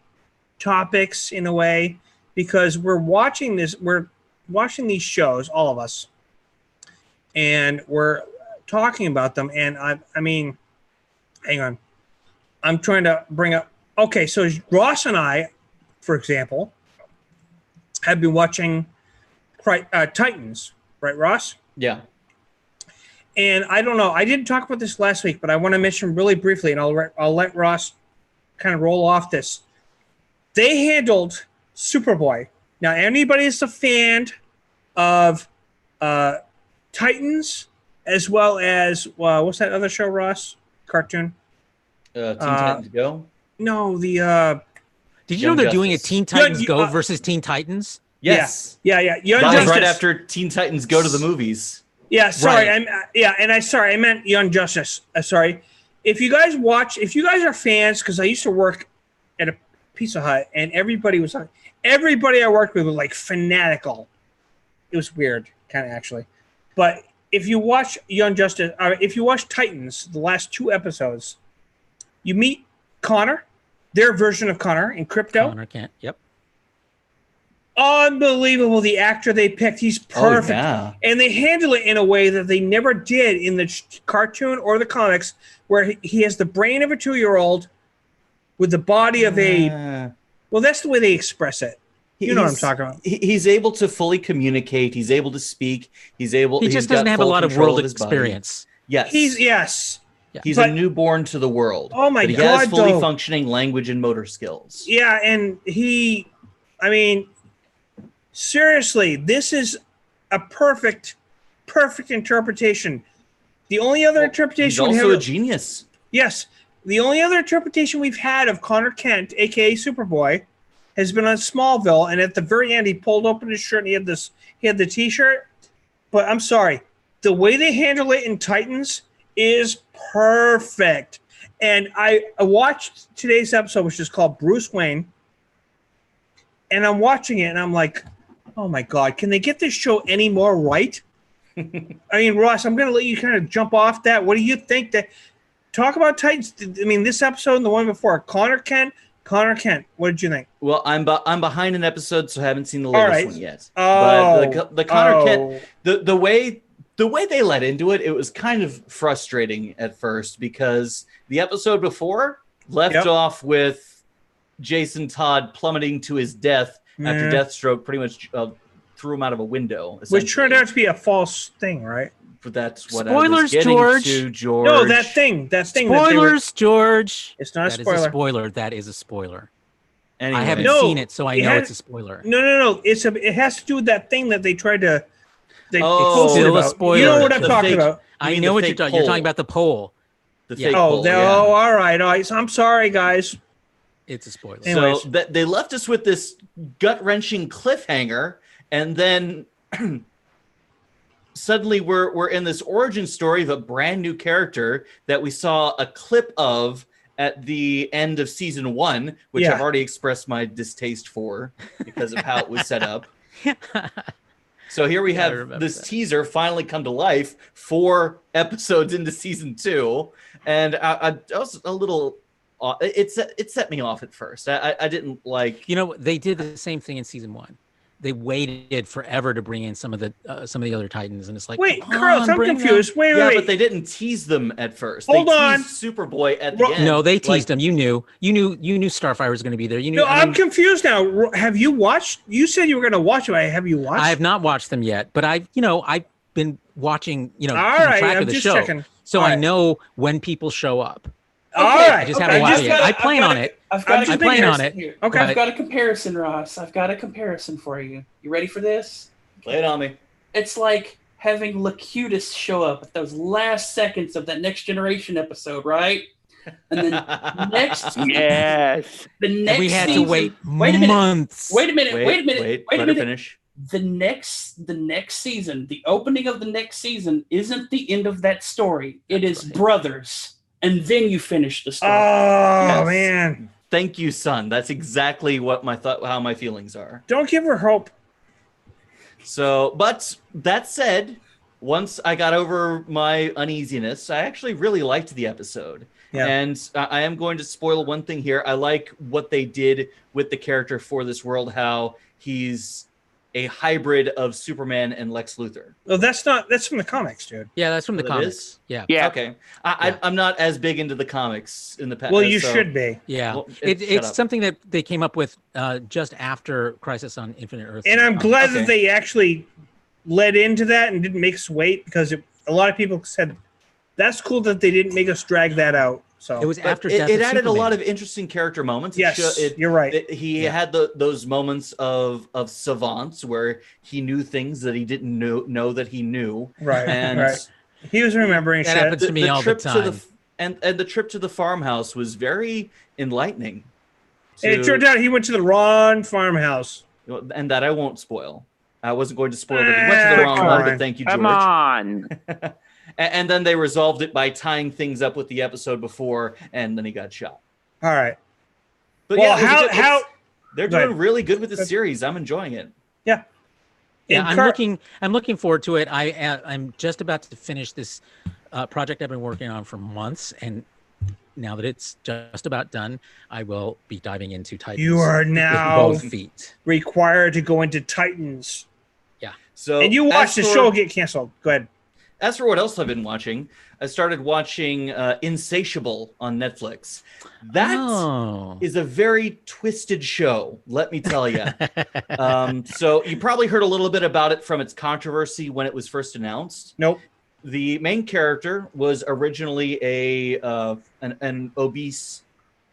topics in a way, because we're watching these shows, all of us, and we're talking about them. And I mean, hang on, I'm trying to bring up. Okay, so Ross and I, for example, have been watching Titans, right, Ross? Yeah. And I don't know, I didn't talk about this last week, but I want to mention really briefly, and I'll let Ross kind of roll off this. They handled Superboy. Now, anybody that's a fan of Titans, as well as what's that other show, Ross? Cartoon? Teen Titans Go? No, the did you know they're doing a Teen Titans Go versus Teen Titans? Yes. Yeah. Young That Justice. was right after Teen Titans Go to the movies. Yeah, sorry. I meant Young Justice. Sorry. If you guys are fans, because I used to work at a Pizza Hut, and everybody I worked with was like fanatical. It was weird, kind of actually. But if you watch Young Justice, if you watch Titans, the last 2 episodes, you meet Connor, their version of Connor in Crypto. Connor can't. Yep. Unbelievable, the actor they picked. He's perfect. Oh, yeah. And they handle it in a way that they never did in the cartoon or the comics, where he has the brain of a 2-year-old, with the body of a. Well, that's the way they express it. You know what I'm talking about. He's able to fully communicate. He's able to speak. He just doesn't have a lot of world experience. Yes. He's But, a newborn to the world. Oh my but he God, has fully though. functioning language and motor skills. Yeah, and seriously, this is a perfect interpretation. The only other interpretation He's also a genius. Yes. The only other interpretation we've had of Connor Kent, aka Superboy, has been on Smallville, and at the very end he pulled open his shirt and he had the t-shirt. But I'm sorry, the way they handle it in Titans is perfect. And I watched today's episode, which is called Bruce Wayne, and I'm watching it and I'm like, oh my God, can they get this show any more right? Ross, I'm going to let you kind of jump off that. What do you think? Talk about Titans. This episode and the one before, Connor Kent. What did you think? Well, I'm behind an episode, so I haven't seen the latest one yet. Oh, but the Connor Kent, the way they let into it, it was kind of frustrating at first because the episode before left off with Jason Todd plummeting to his death after Deathstroke pretty much threw him out of a window. Which turned out to be a false thing, right? But that's what Spoilers, I was getting George. to, George. No, that thing. Spoilers, George. It's not a That is spoiler. a spoiler. That is a spoiler. Anyway. I haven't seen it, so I know it's a spoiler. No. It has to do with that thing that they tried to. It's still a spoiler. You know what I'm talking about. I know what you're talking. You're talking about the poll. The fake poll. Oh, all right. So I'm sorry, guys. It's a spoiler. Anyways. So they left us with this gut-wrenching cliffhanger, and then suddenly we're in this origin story of a brand new character that we saw a clip of at the end of season 1, which I've already expressed my distaste for because of how it was set up. So here we have this teaser finally come to life 4 episodes into season 2, and I was a little. It set me off at first. I didn't like. They did the same thing in season 1. They waited forever to bring in some of the other Titans, and it's like, wait, Carlos, I'm confused. Wait, but they didn't tease them at first. Hold on, Superboy at the end. No, they teased him. You knew Starfire was going to be there. You knew. No, I'm confused now. Have you watched? You said you were going to watch it. Have you watched? I have not watched them yet, but I've been watching. All right, track I'm of the just show, checking. so I know when people show up. All right. I just haven't watched it. I plan on it. I plan on it. Okay. I've got a comparison, Ross. I've got a comparison for you. You ready for this? Lay it on me. It's like having Locutus show up at those last seconds of that Next Generation episode, right? And then Yes. the next we had season, to wait minute. months. Wait a minute. Wait let her finish. The next season, the opening of the next season isn't the end of that story. It is brothers. And then you finish the story. Oh, man. Thank you, son. That's exactly what how my feelings are. Don't give her hope. So, but that said, once I got over my uneasiness, I actually really liked the episode. Yeah. And I am going to spoil one thing here. I like what they did with the character for this world, how he's a hybrid of Superman and Lex Luthor. Well, that's from the comics, dude. Yeah, that's from the comics. Yeah. Okay. I'm not as big into the comics in the past. Well, you should be. Yeah. Well, it's something that they came up with just after Crisis on Infinite Earths. And I'm glad that they actually led into that and didn't make us wait, because a lot of people said that's cool that they didn't make us drag that out. So it was after it added Superman. a lot of interesting character moments. Yes, you're right. He had those moments of savants where he knew things that he didn't know that he knew. Right, and right. He was remembering that shit. happens to me all the time. And the trip to the farmhouse was very enlightening. And it turned out he went to the wrong farmhouse. And that I won't spoil. I wasn't going to spoil that he went to the wrong one, but thank you, George. Come on. And then they resolved it by tying things up with the episode before, and then he got shot. All right. But well, yeah, they're doing really good with the series. I'm enjoying it. Yeah. Yeah, I'm looking forward to it. I'm just about to finish this project I've been working on for months, and now that it's just about done, I will be diving into Titans. You are now with both feet. Required to go into Titans. Yeah. So and you watched the show get canceled. Go ahead. as for what else I've been watching, I started watching Insatiable on Netflix. That is a very twisted show, let me tell you. So you probably heard a little bit about it from its controversy when it was first announced. Nope. The main character was originally an obese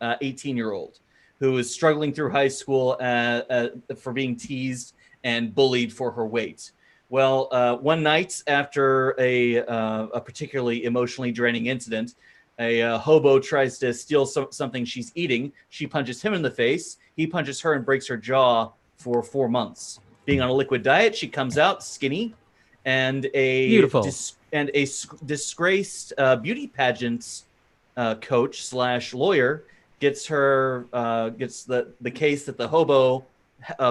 18-year-old who was struggling through high school for being teased and bullied for her weight. Well, one night after a particularly emotionally draining incident, a hobo tries to steal something she's eating. She punches him in the face. He punches her and breaks her jaw for 4 months. Being on a liquid diet, she comes out skinny, and a disgraced beauty pageant coach / lawyer gets the case that the hobo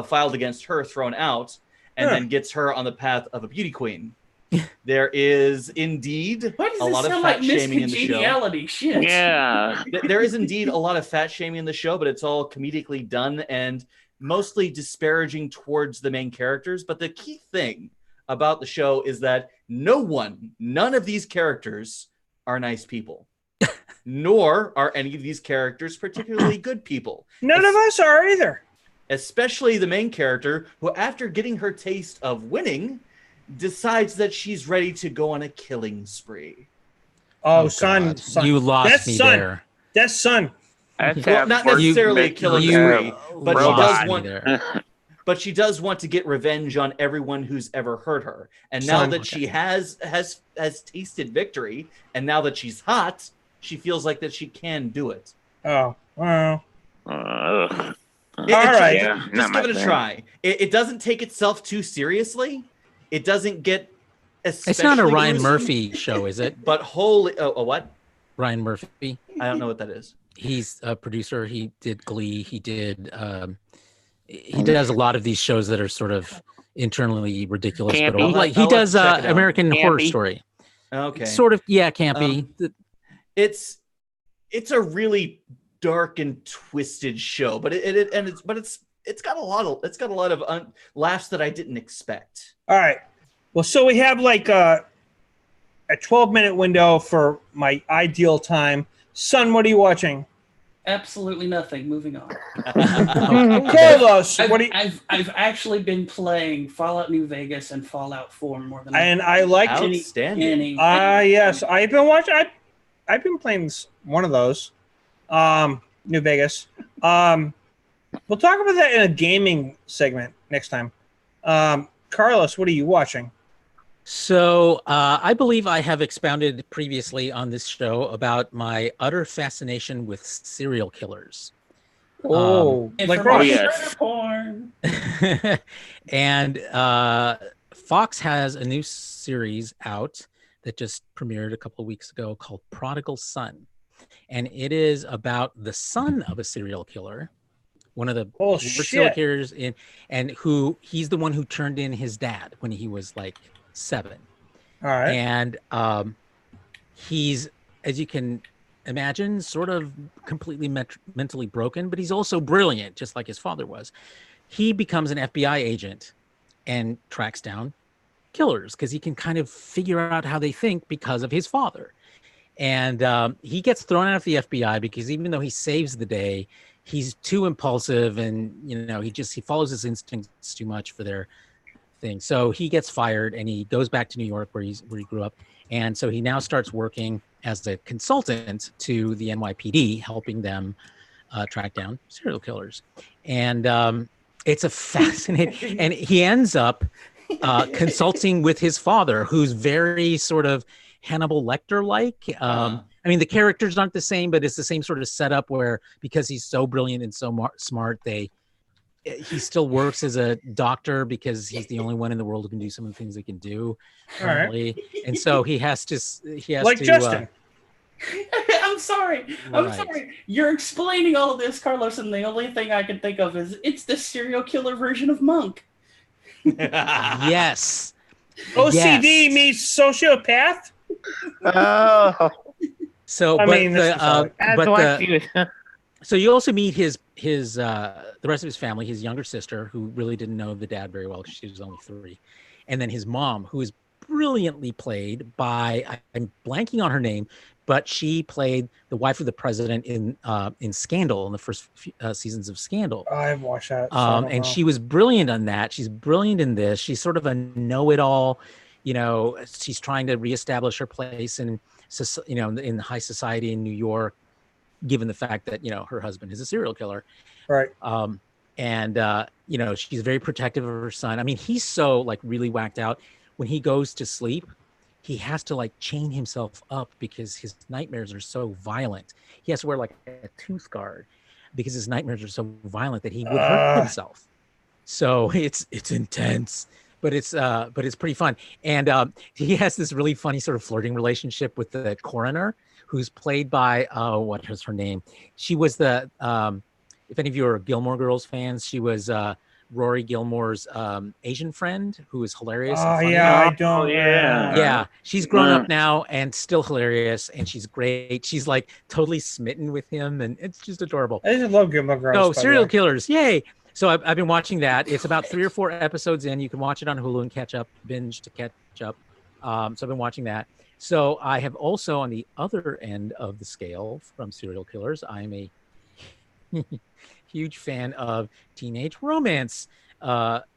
filed against her thrown out, and then gets her on the path of a beauty queen. There is indeed a lot of fat shaming in the show. Shit. Yeah. There is indeed a lot of fat shaming in the show, but it's all comedically done and mostly disparaging towards the main characters. But the key thing about the show is that none of these characters are nice people. Nor are any of these characters particularly good people. None of us are either. Especially the main character, who after getting her taste of winning, decides that she's ready to go on a killing spree. Oh, son. You lost me there. That's son. Well, not necessarily a killing spree, but she does want to get revenge on everyone who's ever hurt her. And now that she has tasted victory, and now that she's hot, she feels like that she can do it. Oh, well. All right. Just give it a try. It doesn't take itself too seriously. It doesn't get It's not a Ryan Murphy show, is it? But holy... Oh, what? Ryan Murphy. I don't know what that is. He's a producer. He did Glee. He does a lot of these shows that are sort of internally ridiculous. Campy. But he does American Horror Story. Okay. Sort of, yeah, campy. It's a really dark and twisted show, but it's got a lot of laughs that I didn't expect. All right. Well, so we have like a 12-minute window for my ideal time. Son, what are you watching? Absolutely nothing. Moving on. Carlos, I've actually been playing Fallout New Vegas and Fallout 4 more than I like outstanding. Yes, I've been watching. I've been playing one of those. New Vegas. We'll talk about that in a gaming segment next time. Carlos, what are you watching? So I believe I have expounded previously on this show about my utter fascination with serial killers. Yes. Porn. And Fox has a new series out that just premiered a couple of weeks ago called Prodigal Son. And it is about the son of a serial killer, one of the worst serial killers and who he's the one who turned in his dad when he was like 7. All right. And he's, as you can imagine, sort of completely mentally broken, but he's also brilliant, just like his father was. He becomes an FBI agent and tracks down killers because he can kind of figure out how they think because of his father. And he gets thrown out of the FBI because even though he saves the day, he's too impulsive and, he follows his instincts too much for their thing. So he gets fired and he goes back to New York where he grew up. And so he now starts working as a consultant to the NYPD, helping them track down serial killers. And it's a fascinating, and he ends up consulting with his father, who's very sort of Hannibal Lecter-like. I mean, the characters aren't the same, but it's the same sort of setup where because he's so brilliant and so smart, he still works as a doctor because he's the only one in the world who can do some of the things they can do. Right. And so he has to Justin. I'm sorry. I'm sorry. You're explaining all of this, Carlos, and the only thing I can think of is it's the serial killer version of Monk. Yes. OCD meets sociopath. Oh. So, so you also meet his the rest of his family, his younger sister, who really didn't know the dad very well because she was only 3, and then his mom, who is brilliantly played by, I'm blanking on her name, but she played the wife of the president in Scandal, in the first few, seasons of Scandal. I haven't watched that. So I don't And know. she was brilliant on that. She's brilliant in this. She's sort of a know-it-all. You know, she's trying to reestablish her place in, you know, in high society in New York, given the fact that, you know, her husband is a serial killer. Right. You know, she's very protective of her son. I mean, he's so like really whacked out. When he goes to sleep, he has to like chain himself up because his nightmares are so violent. He has to wear like a tooth guard because his nightmares are so violent that he would hurt himself. So it's intense, but it's pretty fun. And he has this really funny sort of flirting relationship with the coroner, who's played by what is her name? She was the if any of you are Gilmore Girls fans, she was Rory Gilmore's Asian friend, who is hilarious. Oh and funny. yeah, I don't. Yeah, she's grown up now and still hilarious, and she's great. She's like totally smitten with him, and it's just adorable. I just love Gilmore Girls. Oh, by the serial way. killers, yay! So I've been watching that. It's about 3 or 4 episodes in. You can watch it on Hulu and binge to catch up. So I've been watching that. So I have also, on the other end of the scale from serial killers, I'm a huge fan of teenage romance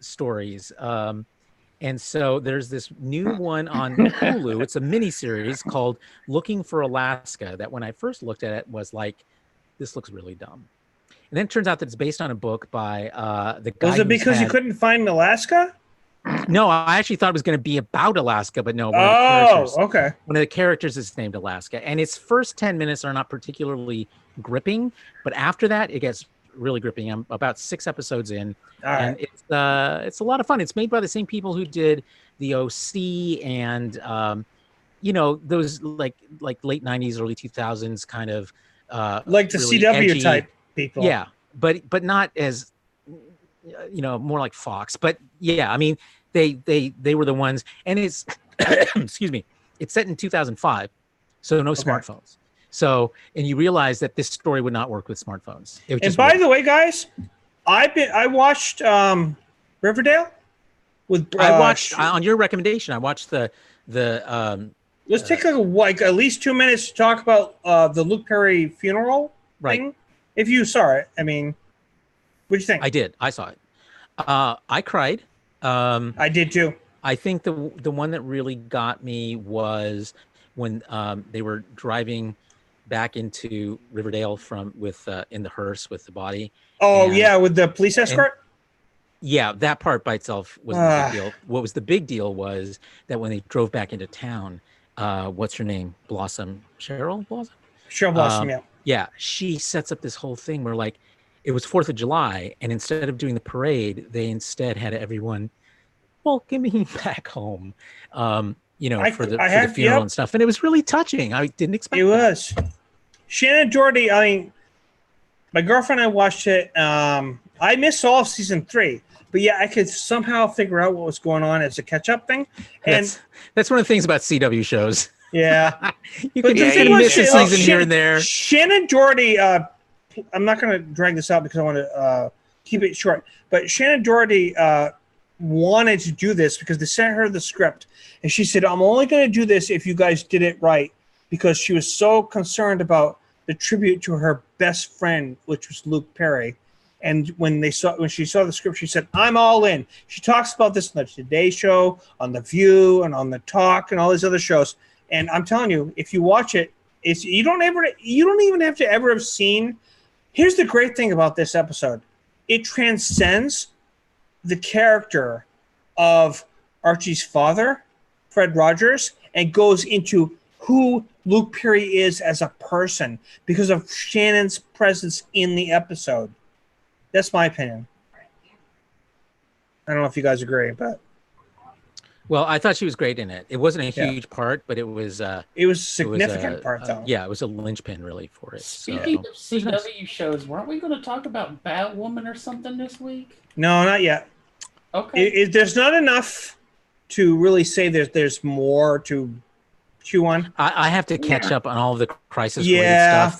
stories. And so there's this new one on Hulu. It's a mini series called Looking for Alaska that when I first looked at it was like, this looks really dumb. And then it turns out that it's based on a book by the guy. Was it because you couldn't find Alaska? No, I actually thought it was going to be about Alaska, but no. Okay. One of the characters is named Alaska, and its first 10 minutes are not particularly gripping, but after that, it gets really gripping. I'm about 6 episodes in, and it's a lot of fun. It's made by the same people who did The OC and you know, those like late 90s, early 2000s kind of like the really CW edgy type people. Yeah, but not as, you know, more like Fox. But yeah, I mean, they were the ones, and it's excuse me, it's set in 2005, so no smartphones. So, and you realize that this story would not work with smartphones. And by the way, guys, I watched Riverdale with I watched on your recommendation. I watched the let's take like at least 2 minutes to talk about the Luke Perry funeral thing. If you saw it, I mean, what'd you think? I did. I saw it. I cried. I did too. I think the one that really got me was when they were driving back into Riverdale in the hearse with the body. Oh, yeah, with the police escort? Yeah, that part by itself was the big deal. What was the big deal was that when they drove back into town, what's her name? Cheryl Blossom? Cheryl Blossom, yeah. Yeah, she sets up this whole thing where like it was 4th of July, and instead of doing the parade, they instead had everyone welcome me back home. You know, for the funeral and stuff. And it was really touching. I didn't expect it. Was. Shannon Doherty, I mean, my girlfriend and I watched it. I missed all of season 3. But yeah, I could somehow figure out what was going on as a catch-up thing. And that's one of the things about CW shows. Yeah. You can just miss a season here and there. Shannon Doherty, I'm not going to drag this out because I want to keep it short. But Shannon Doherty wanted to do this because they sent her the script. And she said, I'm only going to do this if you guys did it right. Because she was so concerned about the tribute to her best friend, which was Luke Perry. And when she saw the script, she said, I'm all in. She talks about this on the Today Show, on The View, and on The Talk, and all these other shows. And I'm telling you, if you watch it, you don't even have to ever have seen. Here's the great thing about this episode. It transcends the character of Archie's father, Fred Rogers, and goes into who Luke Perry is as a person because of Shannon's presence in the episode. That's my opinion. I don't know if you guys agree, but well, I thought she was great in it. It wasn't a huge part, but it was a significant part though. Yeah, it was a linchpin really for it. Speaking of CW shows, weren't we going to talk about Batwoman or something this week? No, not yet. Okay. There's not enough to really say there's more to chew on. I have to catch up on all of the crisis related stuff.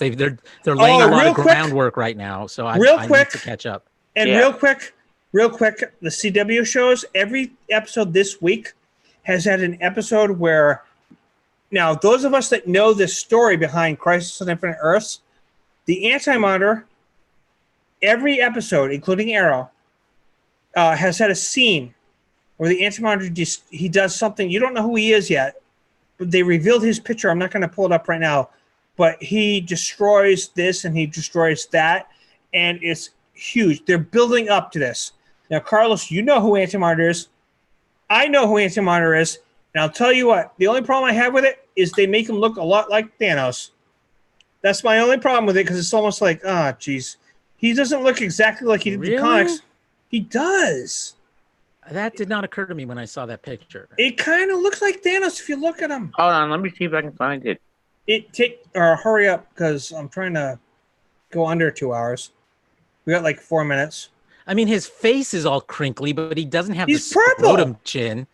They're laying a lot of groundwork right now, so I need to catch up. And real quick, the CW shows, every episode this week has had an episode where, now those of us that know the story behind Crisis on Infinite Earths, the Anti-Monitor, every episode, including Arrow, has had a scene where the Anti-Monitor he does something. You don't know who he is yet, but they revealed his picture. I'm not going to pull it up right now, but he destroys this and he destroys that, and it's huge. They're building up to this. Now, Carlos, you know who Anti-Monitor is. I know who Anti-Monitor is, and I'll tell you what. The only problem I have with it is they make him look a lot like Thanos. That's my only problem with it, because it's almost like, geez. He doesn't look exactly like he did in the comics. He does. That did not occur to me when I saw that picture. It kind of looks like Thanos if you look at him. Hold on, let me see if I can find it. Hurry up, because I'm trying to go under 2 hours. We got like 4 minutes. I mean, his face is all crinkly, but he doesn't have He's the purple. scrotum chin.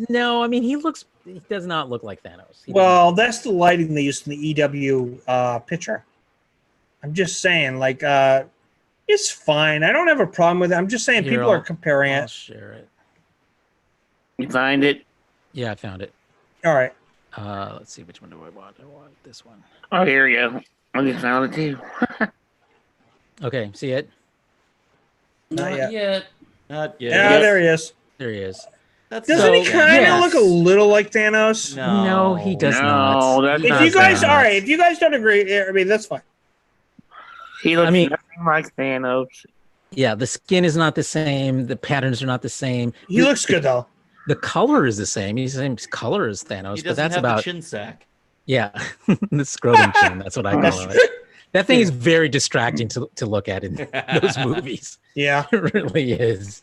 No, I mean, he does not look like Thanos. Well, that's the lighting they used in the EW picture. I'm just saying, like, it's fine. I don't have a problem with it. I'm just saying people are comparing I'll it. share it. You find it? Yeah, I found it. All right. Let's see, which one do I want? I want this one. Oh, here you go. I just found it too. Okay, see it? Not yet. Not yet. Yeah, there he is. There he is. Doesn't he kind of look a little like Thanos? No, he does not. That's If not you guys, Thanos. all right, if you guys don't agree, I mean, that's fine. He looks nothing like Thanos. Yeah, the skin is not the same. The patterns are not the same. He looks good though. The color is the same. He's the same color as Thanos, He but doesn't that's have about the chin sack. yeah, the scrotum chin. That's what I call it. That thing is very distracting to look at in those movies. Yeah. It really is.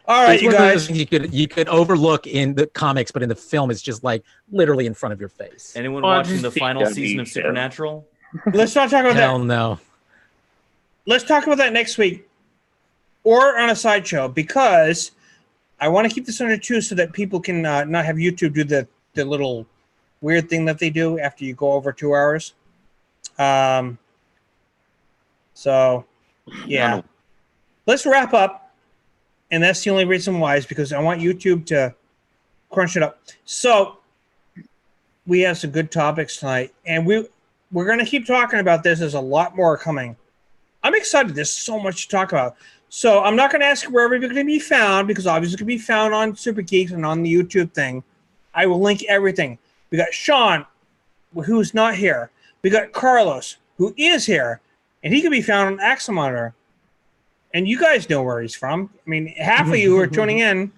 All right, It's you one of those guys. things you could overlook in the comics, but in the film, it's just like literally in front of your face. Anyone Well, watching the just final CW season of show. Supernatural? Let's not talk about Hell that. no. Let's talk about that next week, or on a sideshow, because I want to keep this under 2 so that people can not have YouTube do the little weird thing that they do after you go over 2 hours. So, yeah. Let's wrap up. And that's the only reason why, is because I want YouTube to crunch it up. So, we have some good topics tonight. And we're going to keep talking about this. There's a lot more coming. I'm excited. There's so much to talk about. So, I'm not going to ask where everybody can be found, because obviously it can be found on Super Geeks and on the YouTube thing. I will link everything. We got Sean, who's not here. We got Carlos, who is here. And he can be found on Axomonitor. And you guys know where he's from. I mean, half of you who are tuning in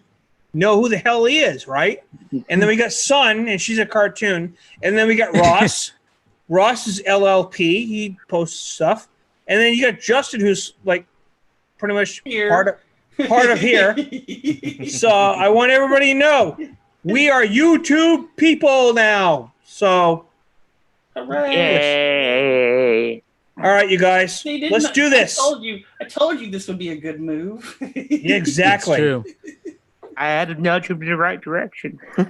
know who the hell he is, right? And then we got Sun, and she's a cartoon. And then we got Ross. Ross is LLP. He posts stuff. And then you got Justin, who's like pretty much part of here. So I want everybody to know we are YouTube people now. So, Hooray! Yay! all right, you guys, See, didn't let's do this. I told you this would be a good move. Yeah, exactly. It's true. I had to nudge him in the right direction. All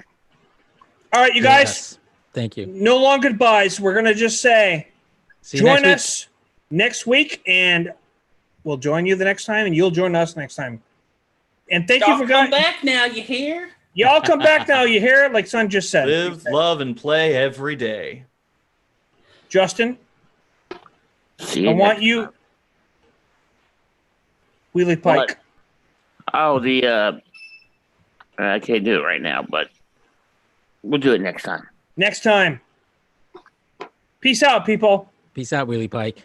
right, you guys, Yes. Thank you. no long goodbyes. We're going to just say See you join next us next week, and we'll join you the next time, and you'll join us next time. And thank you Y'all for come coming. back now, you hear? Y'all come back now. You hear it? Like Son just said. Live, love, and play every day. Justin, See I you want next you. time. Wheelie Pike. What? Oh, I can't do it right now, but we'll do it next time. Next time. Peace out, people. Peace out, Wheelie Pike.